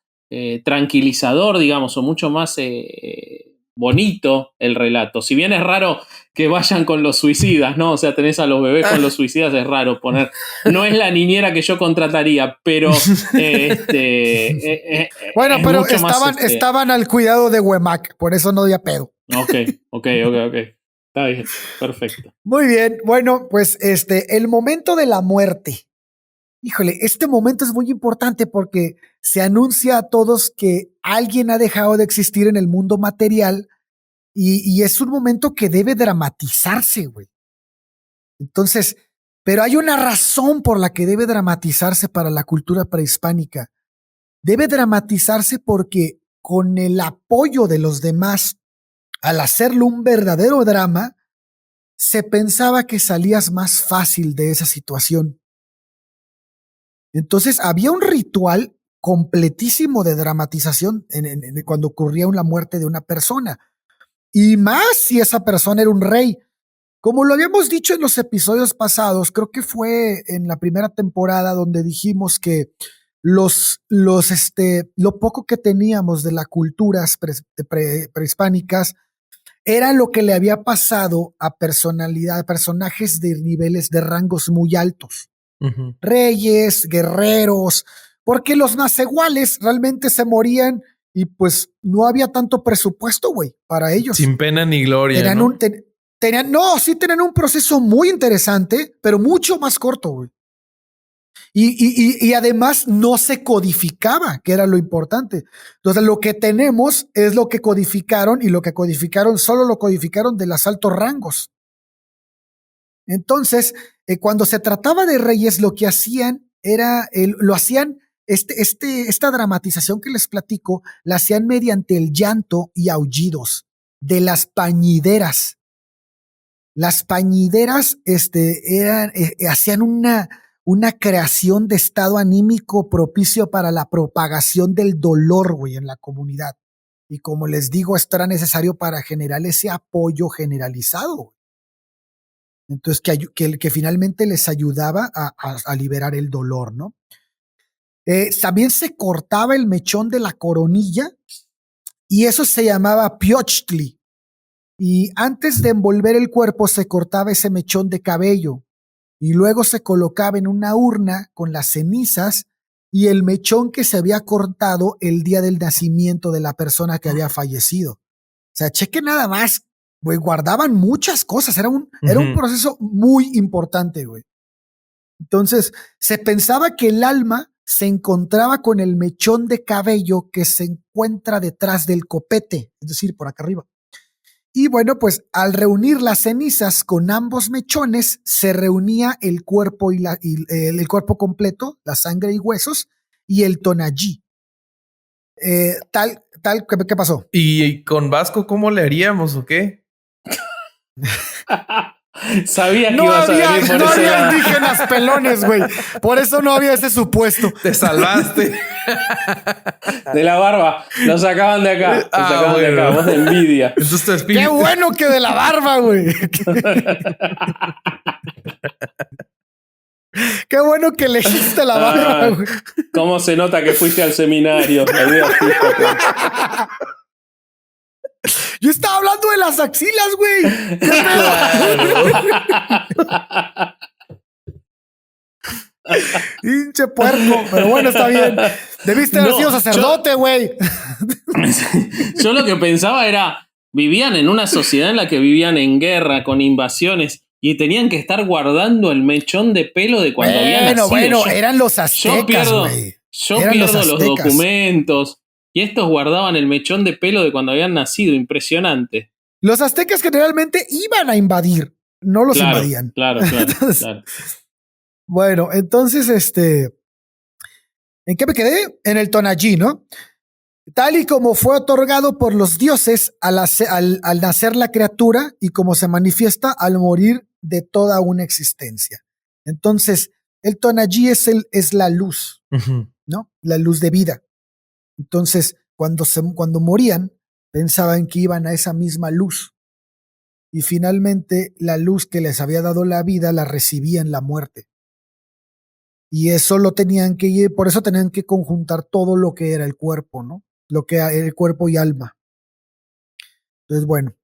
tranquilizador, digamos, o mucho más bonito el relato. Si bien es raro que vayan con los suicidas, ¿no? O sea, tenés a los bebés con los suicidas, es raro poner. No es la niñera que yo contrataría, pero bueno, pero estaban al cuidado de Huemac, por eso no había pedo. Ok. Está bien, perfecto. Muy bien, bueno, pues el momento de la muerte. Híjole, este momento es muy importante porque se anuncia a todos que alguien ha dejado de existir en el mundo material y es un momento que debe dramatizarse, güey. Entonces, pero hay una razón por la que debe dramatizarse para la cultura prehispánica. Debe dramatizarse porque con el apoyo de los demás, al hacerlo un verdadero drama, se pensaba que salías más fácil de esa situación. Entonces había un ritual completísimo de dramatización cuando ocurría la muerte de una persona. Y más si esa persona era un rey. Como lo habíamos dicho en los episodios pasados, creo que fue en la primera temporada donde dijimos que lo poco que teníamos de las culturas prehispánicas era lo que le había pasado a personajes de niveles de rangos muy altos. Reyes, guerreros, porque los nacehuales realmente se morían y pues no había tanto presupuesto, güey, para ellos. Sin pena ni gloria, tenían un proceso muy interesante, pero mucho más corto, güey. Y además no se codificaba, que era lo importante. Entonces lo que tenemos es lo que codificaron y lo que codificaron, solo lo codificaron de los altos rangos. Entonces, cuando se trataba de reyes, lo que hacían era, esta dramatización que les platico, la hacían mediante el llanto y aullidos de las pañideras. Las pañideras hacían una creación de estado anímico propicio para la propagación del dolor, güey, en la comunidad. Y como les digo, esto era necesario para generar ese apoyo generalizado. Entonces, que finalmente les ayudaba a liberar el dolor, ¿no? También se cortaba el mechón de la coronilla y eso se llamaba piochtli. Y antes de envolver el cuerpo se cortaba ese mechón de cabello y luego se colocaba en una urna con las cenizas y el mechón que se había cortado el día del nacimiento de la persona que había fallecido. O sea, cheque nada más. Güey, guardaban muchas cosas, era un proceso muy importante, güey. Entonces, se pensaba que el alma se encontraba con el mechón de cabello que se encuentra detrás del copete, es decir, por acá arriba. Y bueno, pues al reunir las cenizas con ambos mechones, se reunía el cuerpo el cuerpo completo, la sangre y huesos, y el tonallí. ¿Qué pasó? ¿Y con Vasco cómo le haríamos o qué? Sabía que ibas a venir por no ese había lado. indígenas pelones, güey. Por eso no había ese supuesto. Te salvaste. De la barba. Lo sacaban de acá. Lo sacaban de acá. Vos de envidia. Entonces tu espíritu. Qué bueno que de la barba, güey. Qué bueno que elegiste la barba, güey. ¿Cómo se nota que fuiste al seminario? Yo estaba hablando de las axilas, güey. Pinche puerco. Pero bueno, está bien. Debiste haber sido sacerdote, güey. Yo lo que pensaba era, vivían en una sociedad en la que vivían en guerra, con invasiones, y tenían que estar guardando el mechón de pelo de cuando habían nacido. Bueno, eran los aztecas, güey. Yo pierdo los documentos. Y estos guardaban el mechón de pelo de cuando habían nacido. Impresionante. Los aztecas generalmente iban a invadir, no los invadían. Claro. Bueno, entonces, ¿en qué me quedé? En el tonallí, ¿no? Tal y como fue otorgado por los dioses al nacer la criatura y como se manifiesta al morir de toda una existencia. Entonces, el tonallí es la luz, ¿no? La luz de vida. Entonces, cuando morían, pensaban que iban a esa misma luz. Y finalmente, la luz que les había dado la vida la recibían la muerte. Y eso por eso tenían que conjuntar todo lo que era el cuerpo, ¿no? Lo que era el cuerpo y alma. Entonces, bueno,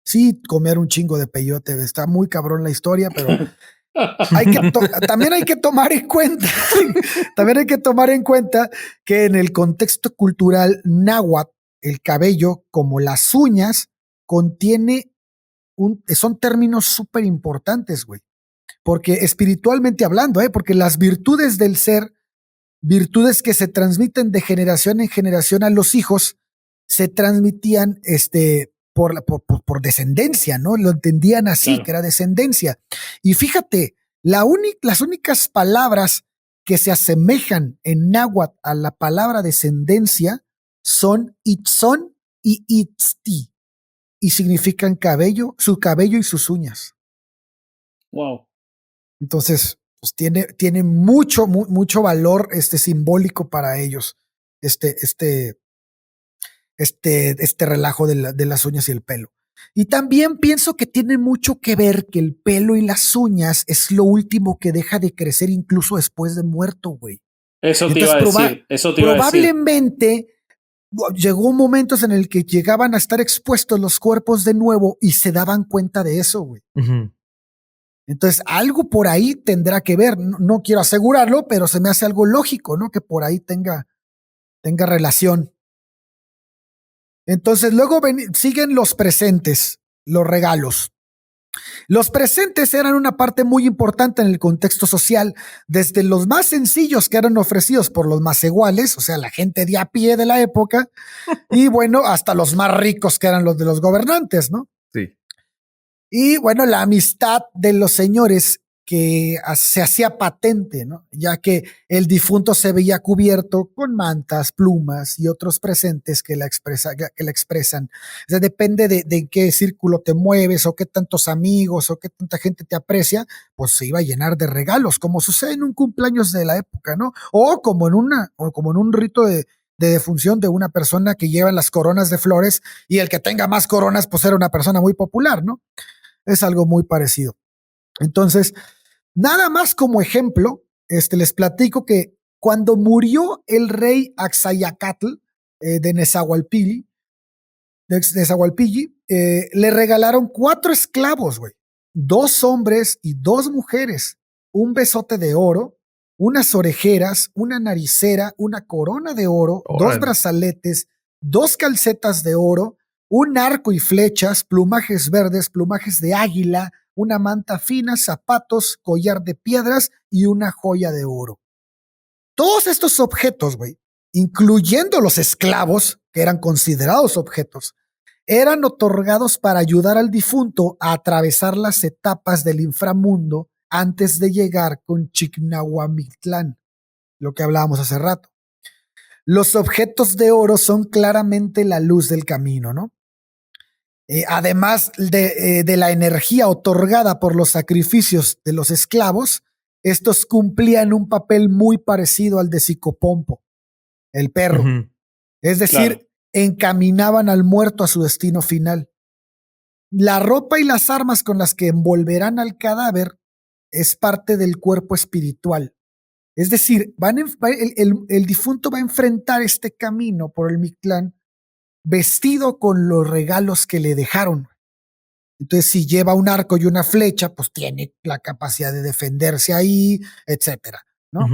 sí, comer un chingo de peyote. Está muy cabrón la historia, pero también hay que tomar en cuenta, que en el contexto cultural náhuatl, el cabello, como las uñas, son términos súper importantes, güey. Porque espiritualmente hablando, porque las virtudes del ser, virtudes que se transmiten de generación en generación a los hijos, se transmitían por descendencia, ¿no? Lo entendían así, claro, que era descendencia. Y fíjate, las únicas palabras que se asemejan en náhuatl a la palabra descendencia son itzón y itzti, y significan cabello, su cabello y sus uñas. Wow. Entonces, pues tiene mucho valor simbólico para ellos, este relajo de las uñas y el pelo. Y también pienso que tiene mucho que ver que el pelo y las uñas es lo último que deja de crecer incluso después de muerto, güey. Eso te iba a decir. Probablemente llegó momentos en el que llegaban a estar expuestos los cuerpos de nuevo y se daban cuenta de eso, güey. Uh-huh. Entonces, algo por ahí tendrá que ver. No quiero asegurarlo, pero se me hace algo lógico, ¿no? Que por ahí tenga relación. Entonces, luego siguen los presentes, los regalos. Los presentes eran una parte muy importante en el contexto social, desde los más sencillos que eran ofrecidos por los maseguales, o sea, la gente de a pie de la época, y bueno, hasta los más ricos que eran los de los gobernantes, ¿no? Sí. Y bueno, la amistad de los señores que se hacía patente, ¿no? Ya que el difunto se veía cubierto con mantas, plumas y otros presentes que la expresan. O sea, depende de qué círculo te mueves o qué tantos amigos o qué tanta gente te aprecia, pues se iba a llenar de regalos, como sucede en un cumpleaños de la época, ¿no? O como en un rito de defunción de una persona que lleva las coronas de flores y el que tenga más coronas, pues era una persona muy popular, ¿no? Es algo muy parecido. Entonces, nada más como ejemplo, les platico que cuando murió el rey Axayacatl de Nezahualpilli, le regalaron 4 esclavos, güey. 2 hombres y 2 mujeres, un besote de oro, unas orejeras, una naricera, una corona de oro, 2 brazaletes, 2 calcetas de oro, un arco y flechas, plumajes verdes, plumajes de águila, una manta fina, zapatos, collar de piedras y una joya de oro. Todos estos objetos, güey, incluyendo los esclavos, que eran considerados objetos, eran otorgados para ayudar al difunto a atravesar las etapas del inframundo antes de llegar con Chignahuamictlán, lo que hablábamos hace rato. Los objetos de oro son claramente la luz del camino, ¿no? Además de la energía otorgada por los sacrificios de los esclavos, estos cumplían un papel muy parecido al de Sicopompo, el perro. Es decir, encaminaban al muerto a su destino final. La ropa y las armas con las que envolverán al cadáver es parte del cuerpo espiritual. Es decir, el difunto va a enfrentar este camino por el Mictlán vestido con los regalos que le dejaron. Entonces, si lleva un arco y una flecha, pues tiene la capacidad de defenderse ahí, etcétera, ¿no?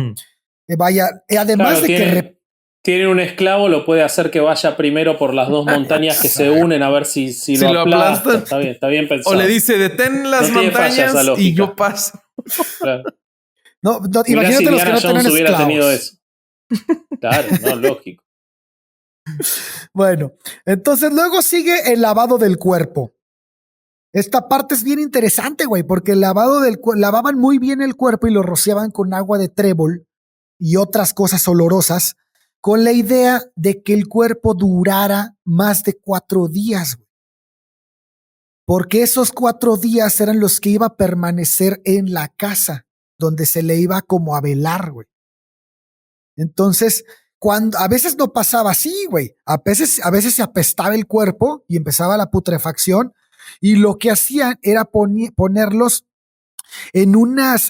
Además de que tiene un esclavo, lo puede hacer que vaya primero por las dos montañas que se unen a ver si lo aplasta. Está bien pensado. O le dice, detén las montañas y yo paso. Claro. No, imagínate si los que no tienen hubiera esclavos. Tenido eso. Claro, no, lógico. Bueno, entonces luego sigue el lavado del cuerpo. Esta parte es bien interesante, güey, porque lavaban muy bien el cuerpo y lo rociaban con agua de trébol y otras cosas olorosas, con la idea de que el cuerpo durara más de 4 días. Porque esos 4 días eran los que iba a permanecer en la casa, donde se le iba como a velar, güey. Entonces, a veces no pasaba así, güey. A veces se apestaba el cuerpo y empezaba la putrefacción. Y lo que hacían era ponerlos en unas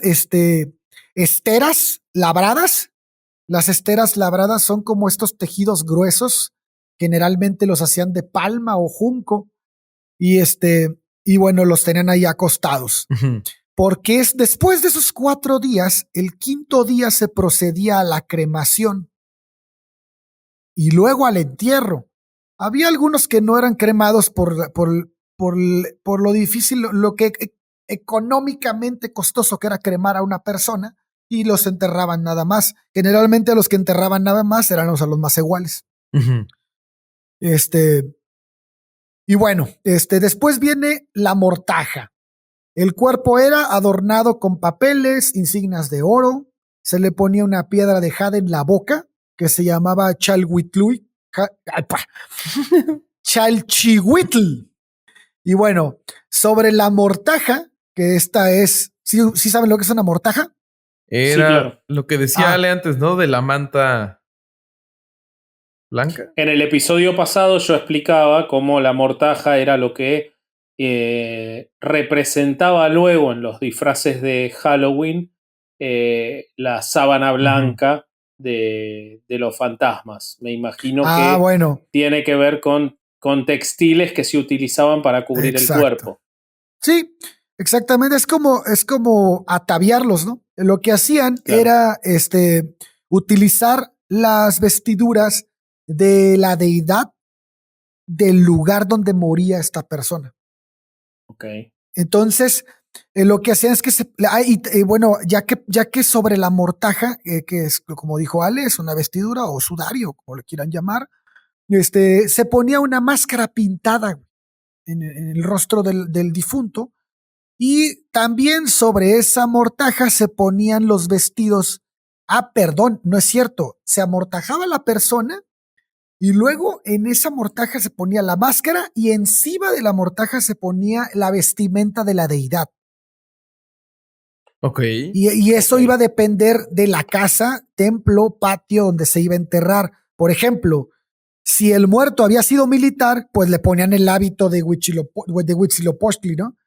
esteras labradas. Las esteras labradas son como estos tejidos gruesos. Generalmente los hacían de palma o junco. Y bueno, los tenían ahí acostados. Porque después de esos 4 días, el 5.º día se procedía a la cremación y luego al entierro. Había algunos que no eran cremados por lo difícil, lo que económicamente costoso que era cremar a una persona, y los enterraban nada más. Generalmente a los que enterraban nada más eran los más iguales. Y bueno, después viene la mortaja. El cuerpo era adornado con papeles, insignias de oro, se le ponía una piedra de jade en la boca que se llamaba Chalchihuitl. Y bueno, sobre la mortaja, que esta es, ¿sí saben lo que es una mortaja? Era claro. Lo que decía Ale antes, ¿no? De la manta blanca. En el episodio pasado yo explicaba cómo la mortaja era lo que representaba luego en los disfraces de Halloween la sábana blanca de los fantasmas. Me imagino que tiene que ver con textiles que se utilizaban para cubrir el cuerpo. Sí, exactamente. Es como ataviarlos, ¿no? Lo que hacían era utilizar las vestiduras de la deidad del lugar donde moría esta persona. Ok. Entonces, lo que hacían es que bueno, ya que sobre la mortaja, que es, como dijo Ale, es una vestidura o sudario, como le quieran llamar, se ponía una máscara pintada en el rostro del difunto, y también sobre esa mortaja se ponían los vestidos. Perdón, no es cierto. Se amortajaba la persona y luego en esa mortaja se ponía la máscara y encima de la mortaja se ponía la vestimenta de la deidad. Ok. Y eso iba a depender de la casa, templo, patio donde se iba a enterrar. Por ejemplo, si el muerto había sido militar, pues le ponían el hábito de Huitzilopochtli, ¿no?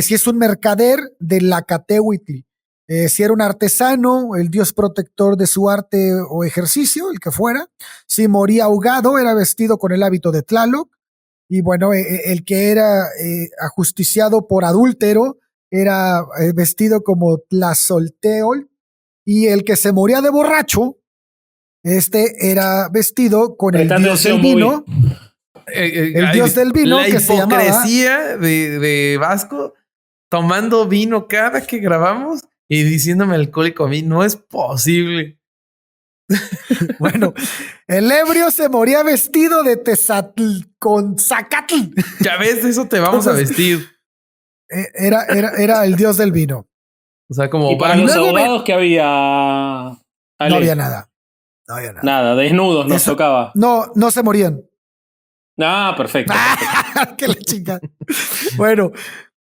Si es un mercader, de Lacatehuitli. Si era un artesano, el dios protector de su arte o ejercicio, el que fuera. Si moría ahogado, era vestido con el hábito de Tlaloc. Y bueno, el que era ajusticiado por adúltero era vestido como Tlazolteotl. Y el que se moría de borracho, era vestido con el dios del vino. El dios del vino, que se llamaba. La hipocresía de Vasco tomando vino cada que grabamos y diciéndome alcohólico a mí. No es posible. Bueno, el ebrio se moría vestido de Tezcatlipoca. Ya ves, de eso te vamos a vestir. Era el dios del vino. O sea, como... Y para los luego abogados que había... No Ale, había nada. No había nada. nada, desnudos nos Eso- tocaba. No se morían. Ah, perfecto. ¡Qué la chica! Bueno,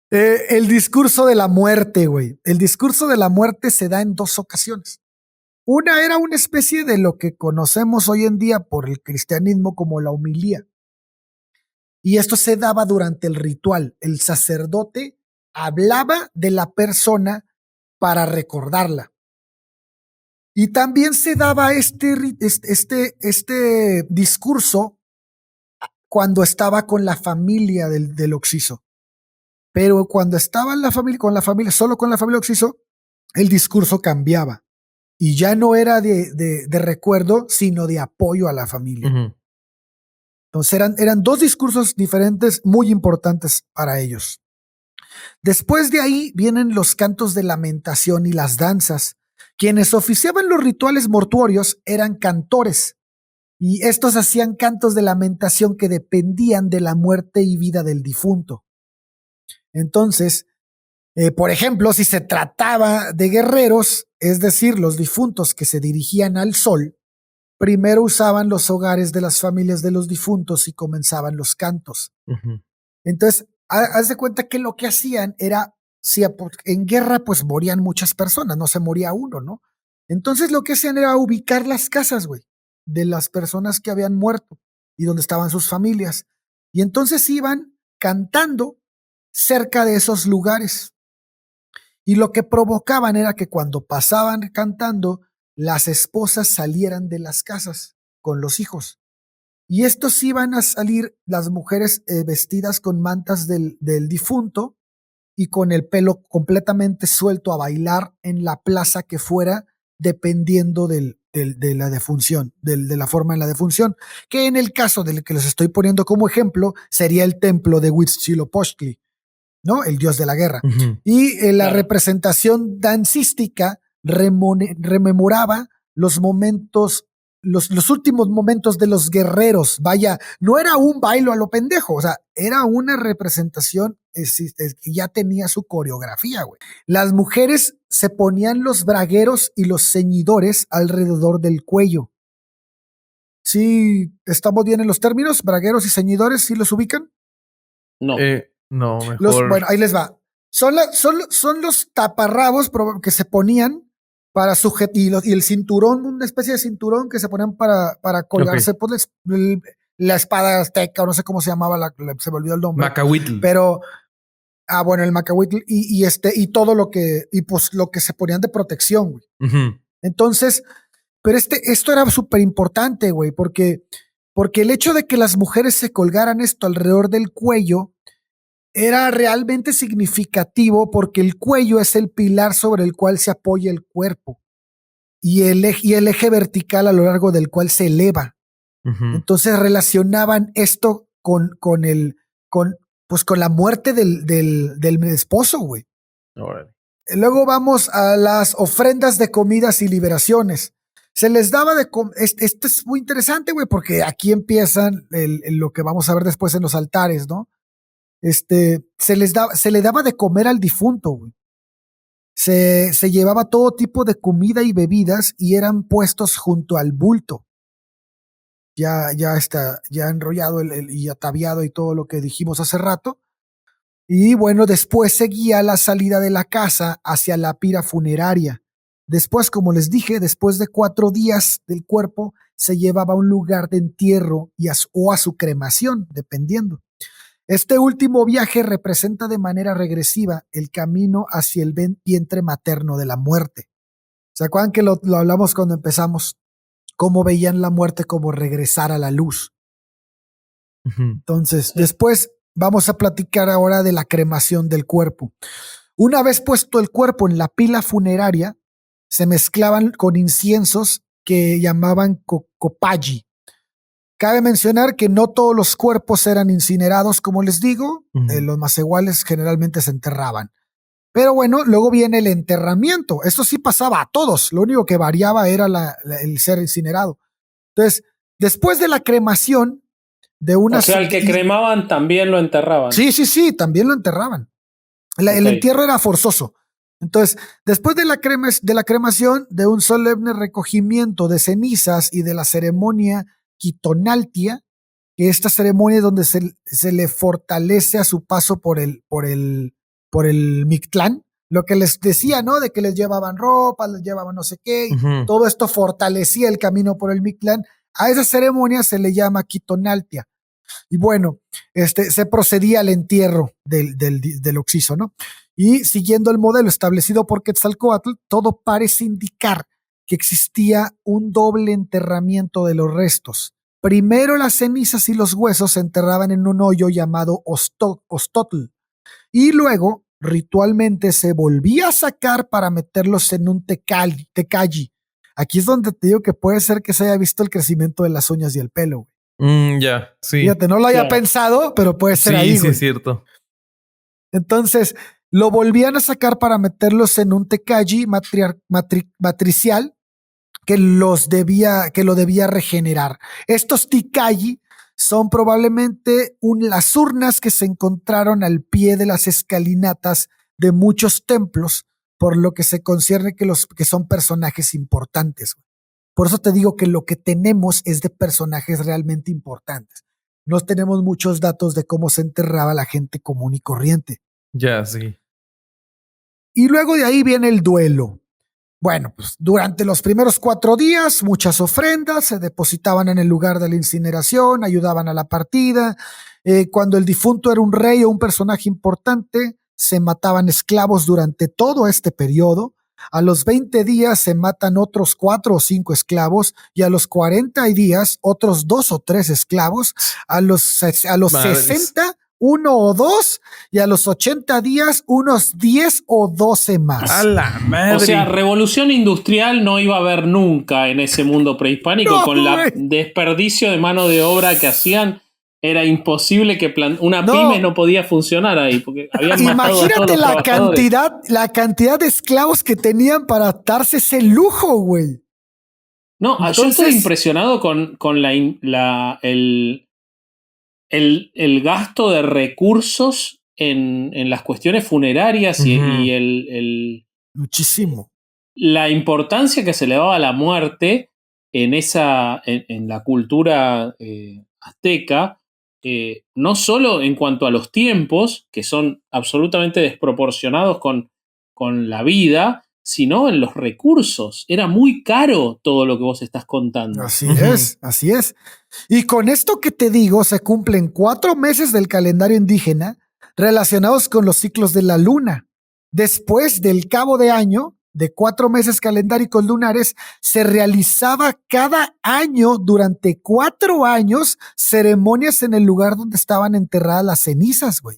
el discurso de la muerte, güey. El discurso de la muerte se da en dos ocasiones. Una era una especie de lo que conocemos hoy en día por el cristianismo como la homilía. Y esto se daba durante el ritual. El sacerdote hablaba de la persona para recordarla. Y también se daba este discurso cuando estaba con la familia del occiso. Pero cuando estaba en la familia, solo con la familia occiso, el discurso cambiaba. Y ya no era de recuerdo, sino de apoyo a la familia. Ujú. Entonces eran dos discursos diferentes muy importantes para ellos. Después de ahí vienen los cantos de lamentación y las danzas. Quienes oficiaban los rituales mortuorios eran cantores, y estos hacían cantos de lamentación que dependían de la muerte y vida del difunto. Entonces, por ejemplo, si se trataba de guerreros, es decir, los difuntos que se dirigían al sol, primero usaban los hogares de las familias de los difuntos y comenzaban los cantos. Ujú. Entonces, haz de cuenta que lo que hacían era, si en guerra pues morían muchas personas, no se moría uno, ¿no? Entonces lo que hacían era ubicar las casas, güey, de las personas que habían muerto y donde estaban sus familias. Y entonces iban cantando cerca de esos lugares. Y lo que provocaban era que cuando pasaban cantando, las esposas salieran de las casas con los hijos. Y estos iban a salir las mujeres vestidas con mantas del difunto y con el pelo completamente suelto a bailar en la plaza que fuera, dependiendo de la defunción, de la forma en la defunción, que en el caso del que les estoy poniendo como ejemplo sería el templo de Huitzilopochtli, ¿no? El dios de la guerra. Ujú. Y la Claro. representación dancística rememoraba los momentos, los últimos momentos de los guerreros. Vaya, no era un bailo a lo pendejo, o sea, era una representación que ya tenía su coreografía, güey. Las mujeres se ponían los bragueros y los ceñidores alrededor del cuello. Sí, estamos bien en los términos, bragueros y ceñidores, ¿sí los ubican? No. No, mejor... Bueno, ahí les va. Son los taparrabos que se ponían para sujetar, y el cinturón, una especie de cinturón que se ponían para colgarse por la espada azteca, o no sé cómo se llamaba, se me olvidó el nombre. Macahuitl. Pero, bueno, el macahuitl y todo lo que se ponían de protección, güey. Ujú. Entonces, pero esto era súper importante, güey, porque el hecho de que las mujeres se colgaran esto alrededor del cuello era realmente significativo, porque el cuello es el pilar sobre el cual se apoya el cuerpo y el eje vertical a lo largo del cual se eleva. Ujú. Entonces relacionaban esto con la muerte del esposo, güey. Órale. Luego vamos a las ofrendas de comidas y liberaciones. Se les daba esto es muy interesante, güey, porque aquí empiezan lo que vamos a ver después en los altares, ¿no? Se le daba de comer al difunto, güey. Se llevaba todo tipo de comida y bebidas y eran puestos junto al bulto. Ya enrollado y ataviado y todo lo que dijimos hace rato. Y bueno, después seguía la salida de la casa hacia la pira funeraria. Después, como les dije, después de 4 días del cuerpo se llevaba a un lugar de entierro o a su cremación, dependiendo. Este último viaje representa de manera regresiva el camino hacia el vientre materno de la muerte. ¿Se acuerdan que lo hablamos cuando empezamos? Cómo veían la muerte como regresar a la luz. Ujú. Entonces, después vamos a platicar ahora de la cremación del cuerpo. Una vez puesto el cuerpo en la pila funeraria, se mezclaban con inciensos que llamaban copayi. Cabe mencionar que no todos los cuerpos eran incinerados, como les digo. Ujú. Los más iguales generalmente se enterraban. Pero bueno, luego viene el enterramiento. Esto sí pasaba a todos. Lo único que variaba era el ser incinerado. Entonces, después de la cremación de una... O sea, el que cremaban también lo enterraban. Sí, también lo enterraban. El entierro era forzoso. Entonces, después de la cremación, de un solemne recogimiento de cenizas y de la ceremonia quitonaltia, que esta ceremonia es donde se le fortalece a su paso por el Mictlán, lo que les decía, ¿no? De que les llevaban ropa, les llevaban no sé qué, todo esto fortalecía el camino por el Mictlán. A esa ceremonia se le llama quitonaltia. Y bueno, se procedía al entierro del occiso, ¿no? Y siguiendo el modelo establecido por Quetzalcóatl, todo parece indicar que existía un doble enterramiento de los restos. Primero las cenizas y los huesos se enterraban en un hoyo llamado Ostotl, y luego ritualmente se volvía a sacar para meterlos en un tecalli. Aquí es donde te digo que puede ser que se haya visto el crecimiento de las uñas y el pelo, güey. Ya, sí. Fíjate, no lo había pensado, pero puede ser ahí, Sí, güey. es cierto. Entonces, lo volvían a sacar para meterlos en un tecalli matricial que lo debía regenerar. Estos tecalli son probablemente las urnas que se encontraron al pie de las escalinatas de muchos templos, por lo que se concierne que son personajes importantes. Por eso te digo que lo que tenemos es de personajes realmente importantes. No tenemos muchos datos de cómo se enterraba la gente común y corriente. Ya, sí. Y luego de ahí viene el duelo. Bueno, pues durante los primeros 4 días, muchas ofrendas se depositaban en el lugar de la incineración, ayudaban a la partida. Cuando el difunto era un rey o un personaje importante, se mataban esclavos durante todo este periodo. A los 20 días se matan otros 4 o 5 esclavos y a los 40 días otros 2 o 3 esclavos. A los 60, 1 o 2 y a los 80 días unos 10 o 12 más. ¡A la madre! O sea, revolución industrial no iba a haber nunca en ese mundo prehispánico. Con la desperdicio de mano de obra que hacían. Era imposible que una pyme no podía funcionar ahí, porque habían matado a todos los trabajadores. la cantidad de esclavos que tenían para darse ese lujo, güey. No, entonces, yo estoy impresionado con el gasto de recursos en las cuestiones funerarias y muchísimo. La importancia que se le daba a la muerte en la cultura azteca. No solo en cuanto a los tiempos, que son absolutamente desproporcionados con la vida, sino en los recursos. Era muy caro todo lo que vos estás contando. Así es. Y con esto que te digo, se cumplen 4 meses del calendario indígena relacionados con los ciclos de la luna. Después del cabo de año, de 4 meses calendáricos lunares, se realizaba cada año durante 4 años ceremonias en el lugar donde estaban enterradas las cenizas, güey.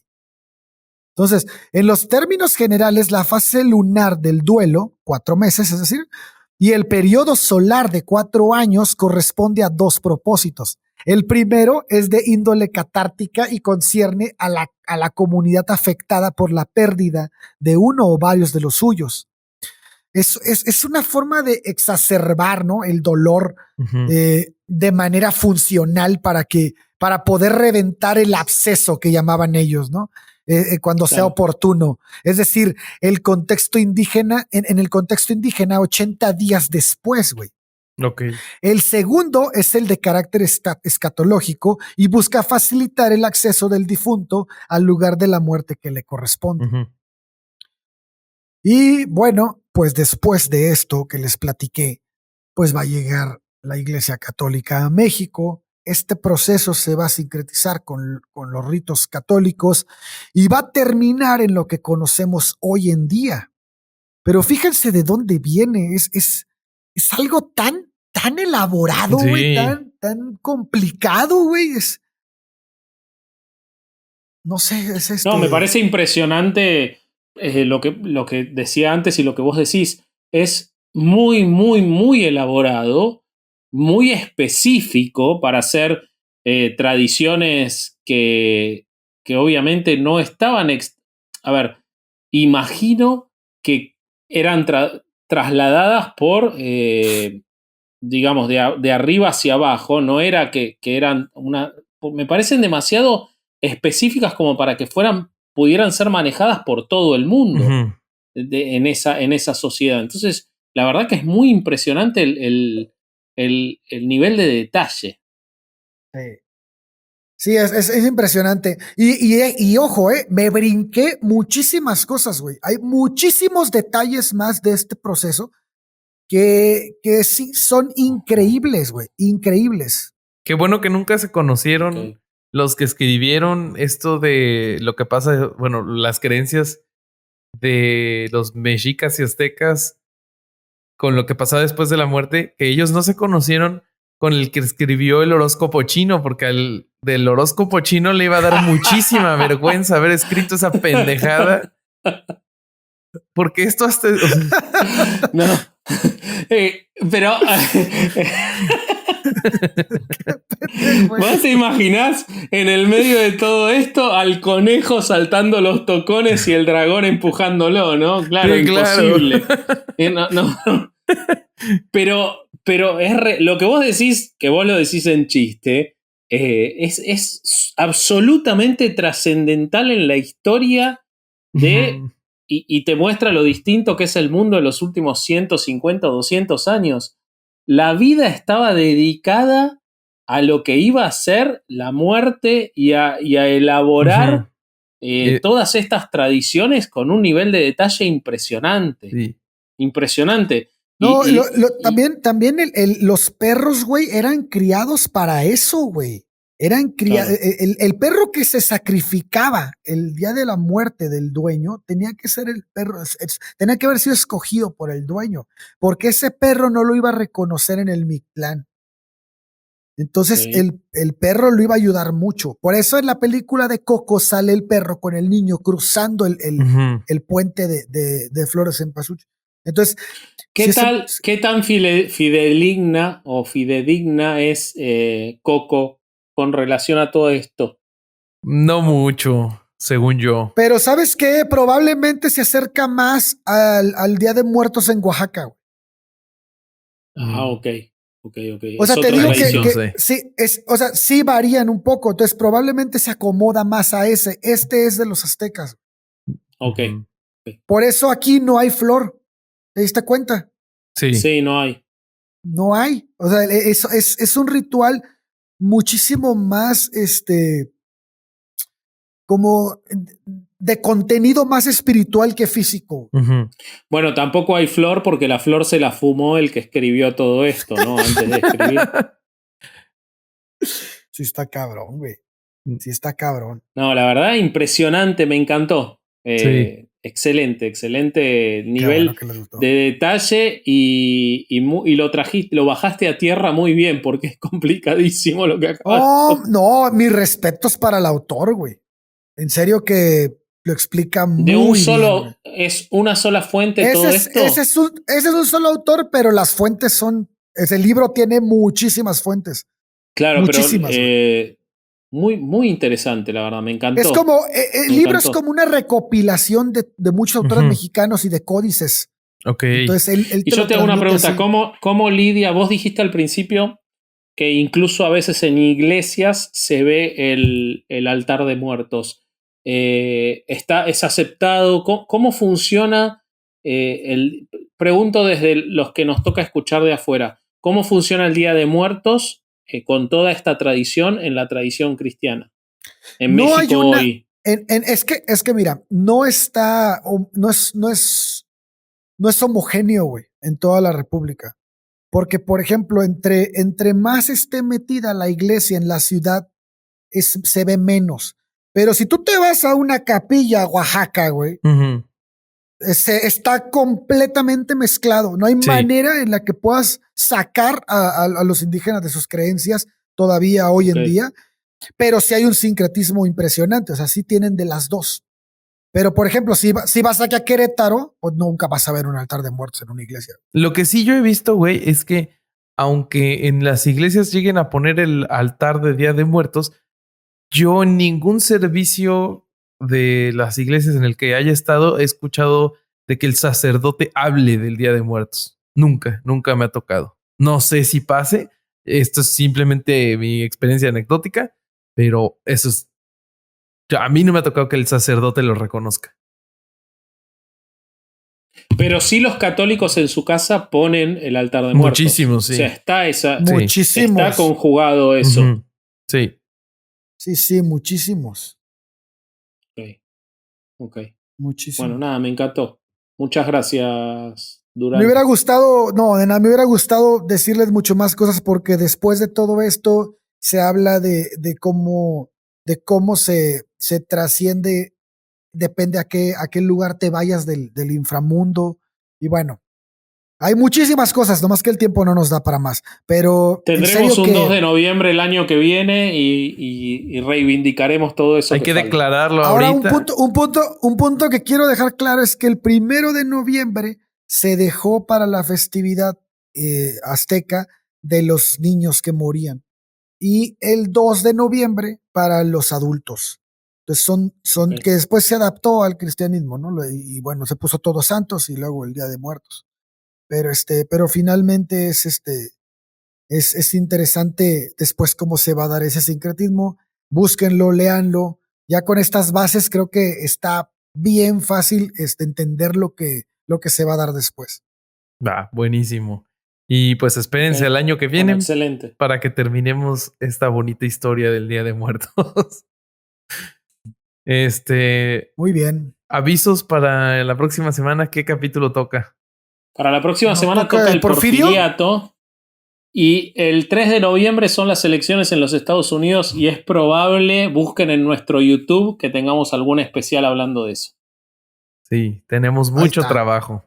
Entonces, en los términos generales, la fase lunar del duelo, 4 meses, es decir, y el periodo solar de 4 años corresponde a 2 propósitos. El primero es de índole catártica y concierne a la comunidad afectada por la pérdida de uno o varios de los suyos. Es una forma de exacerbar, ¿no?, el dolor de manera funcional para poder reventar el absceso que llamaban ellos, ¿no? Cuando sea oportuno. Es decir, el contexto indígena, en el contexto indígena, 80 días después, güey. Okay. El segundo es el de carácter escatológico y busca facilitar el acceso del difunto al lugar de la muerte que le corresponde. Y bueno, pues después de esto que les platiqué, pues va a llegar la Iglesia Católica a México. Este proceso se va a sincretizar con los ritos católicos y va a terminar en lo que conocemos hoy en día. Pero fíjense de dónde viene. Es algo tan elaborado, güey, tan complicado, güey. No sé, No, me parece impresionante lo que decía antes y lo que vos decís. Es muy, muy, muy elaborado, muy específico para hacer tradiciones que obviamente no estaban... A ver, imagino que eran trasladadas por, digamos, de arriba hacia abajo. No era que eran me parecen demasiado específicas como para que pudieran ser manejadas por todo el mundo en esa sociedad. Entonces, la verdad que es muy impresionante el nivel de detalle. Sí, es impresionante. Y ojo, me brinqué muchísimas cosas, güey. Hay muchísimos detalles más de este proceso que sí son increíbles, güey. Increíbles. Qué bueno que nunca se conocieron los que escribieron esto de lo que pasa, bueno, las creencias de los mexicas y aztecas con lo que pasaba después de la muerte, que ellos no se conocieron con el que escribió el horóscopo chino, porque del horóscopo chino le iba a dar muchísima vergüenza haber escrito esa pendejada. Porque esto hasta... No. Pero... ¿Vos te imaginás en el medio de todo esto al conejo saltando los tocones y el dragón empujándolo, ¿no? Claro, sí, imposible. Claro. No. Pero lo que vos decís, que vos lo decís en chiste, es absolutamente trascendental en la historia de... Y te muestra lo distinto que es el mundo en los últimos 150 o 200 años. La vida estaba dedicada a lo que iba a ser la muerte y a elaborar todas estas tradiciones con un nivel de detalle impresionante. Sí. Impresionante. No, también los perros, güey, eran criados para eso, güey. Eran criados. Claro. El perro que se sacrificaba el día de la muerte del dueño tenía que ser el perro, tenía que haber sido escogido por el dueño, porque ese perro no lo iba a reconocer en el Mictlán. Entonces sí. el perro lo iba a ayudar mucho. Por eso en la película de Coco sale el perro con el niño cruzando el puente de Flores en Pasuch. Entonces, ¿qué tan fidedigna es Coco con relación a todo esto? No mucho, según yo. Pero ¿sabes qué? Probablemente se acerca más al Día de Muertos en Oaxaca. Ok. O sea, te digo que sí, sí varían un poco, entonces probablemente se acomoda más a ese. Este es de los aztecas. Ok. Por eso aquí no hay flor. ¿Te diste cuenta? Sí, no hay. No hay. O sea, es un ritual muchísimo más, como de contenido más espiritual que físico. Bueno, tampoco hay flor porque la flor se la fumó el que escribió todo esto, ¿no? Antes de escribir. Sí está cabrón, güey. Sí está cabrón. No, la verdad, impresionante, me encantó. Sí. Excelente nivel de detalle y lo bajaste a tierra muy bien porque es complicadísimo lo que acabas de... No, mis respetos para el autor, güey. En serio que lo explica muy bien. ¿Es una sola fuente todo esto? Ese es un solo autor, pero las fuentes son... Ese libro tiene muchísimas fuentes. Claro, muchísimas, pero... Muy, muy interesante, la verdad, me encantó. Es como, el libro es como una recopilación de muchos autores mexicanos y de códices. Ok. Entonces, y yo te hago una pregunta, ¿cómo lidia? Vos dijiste al principio que incluso a veces en iglesias se ve el altar de muertos. ¿Es aceptado? ¿Cómo funciona? Pregunto desde los que nos toca escuchar de afuera, ¿cómo funciona el Día de Muertos con toda esta tradición en la tradición cristiana? En no México hoy. Es que mira, no es homogéneo, güey, en toda la República. Porque, por ejemplo, entre más esté metida la iglesia en la ciudad, se ve menos. Pero si tú te vas a una capilla a Oaxaca, güey, está completamente mezclado. No hay manera en la que puedas sacar a los indígenas de sus creencias todavía hoy en día, pero sí hay un sincretismo impresionante. O sea, sí tienen de las dos. Pero, por ejemplo, si vas aquí a Querétaro, pues nunca vas a ver un altar de muertos en una iglesia. Lo que sí yo he visto, güey, es que aunque en las iglesias lleguen a poner el altar de Día de Muertos, yo en ningún servicio de las iglesias en el que haya estado he escuchado de que el sacerdote hable del Día de Muertos. Nunca me ha tocado. No sé si pase. Esto es simplemente mi experiencia anecdótica, pero eso es... A mí no me ha tocado que el sacerdote lo reconozca. Pero sí los católicos en su casa ponen el altar de muertos. Muchísimos, sí. O sea, está esa... Muchísimos. Está conjugado eso. Uh-huh. Sí. Sí, muchísimos. Ok. Muchísimos. Bueno, nada, me encantó. Muchas gracias, Durán. Me hubiera gustado decirles mucho más cosas porque después de todo esto se habla de cómo se trasciende, depende a qué lugar te vayas del inframundo. Y bueno, hay muchísimas cosas, nomás que el tiempo no nos da para más. Pero tendremos un 2 de noviembre el año que viene y reivindicaremos todo eso. Hay que declararlo ahora ahorita. Un punto que quiero dejar claro es que el 1 de noviembre se dejó para la festividad azteca de los niños que morían. Y el 2 de noviembre para los adultos. Entonces son que después se adaptó al cristianismo, ¿no? Y bueno, se puso Todos Santos y luego el Día de Muertos. Pero finalmente es interesante después cómo se va a dar ese sincretismo. Búsquenlo, léanlo. Ya con estas bases creo que está bien fácil entender lo que se va a dar después. Va, buenísimo. Y pues espérense al año que viene excelente. Para que terminemos esta bonita historia del Día de Muertos. Muy bien. Avisos para la próxima semana. ¿Qué capítulo toca? Para la próxima semana toca el Porfiriato. Y el 3 de noviembre son las elecciones en los Estados Unidos y es probable, busquen en nuestro YouTube, que tengamos algún especial hablando de eso. Sí, tenemos mucho trabajo.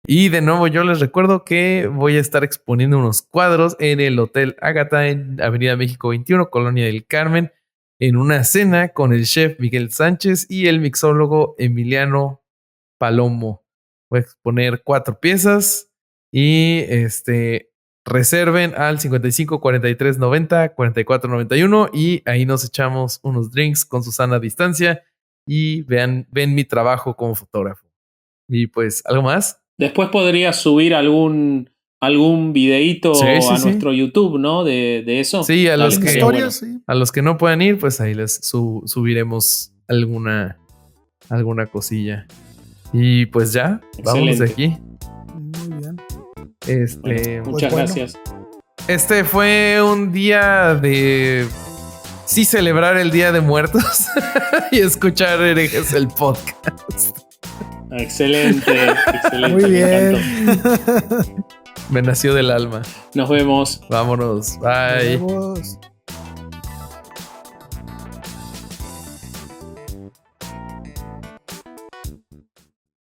Y de nuevo yo les recuerdo que voy a estar exponiendo unos cuadros en el Hotel Ágata en Avenida México 21, Colonia del Carmen, en una cena con el chef Miguel Sánchez y el mixólogo Emiliano Palomo. Voy a exponer 4 piezas y reserven al 55 43 90 44 91 y ahí nos echamos unos drinks con Susana a distancia y ven mi trabajo como fotógrafo. Y pues, ¿algo más? Después podría subir algún videíto a nuestro YouTube, ¿no? De eso. Sí, a los que no puedan ir, pues ahí les subiremos alguna cosilla. Y pues ya, vamos de aquí. Muy bien. Muchas gracias. Este fue un día de sí celebrar el Día de Muertos y escuchar Herejes el podcast. Excelente. Muy bien. Me nació del alma. Nos vemos. Vámonos. Bye. Nos vemos.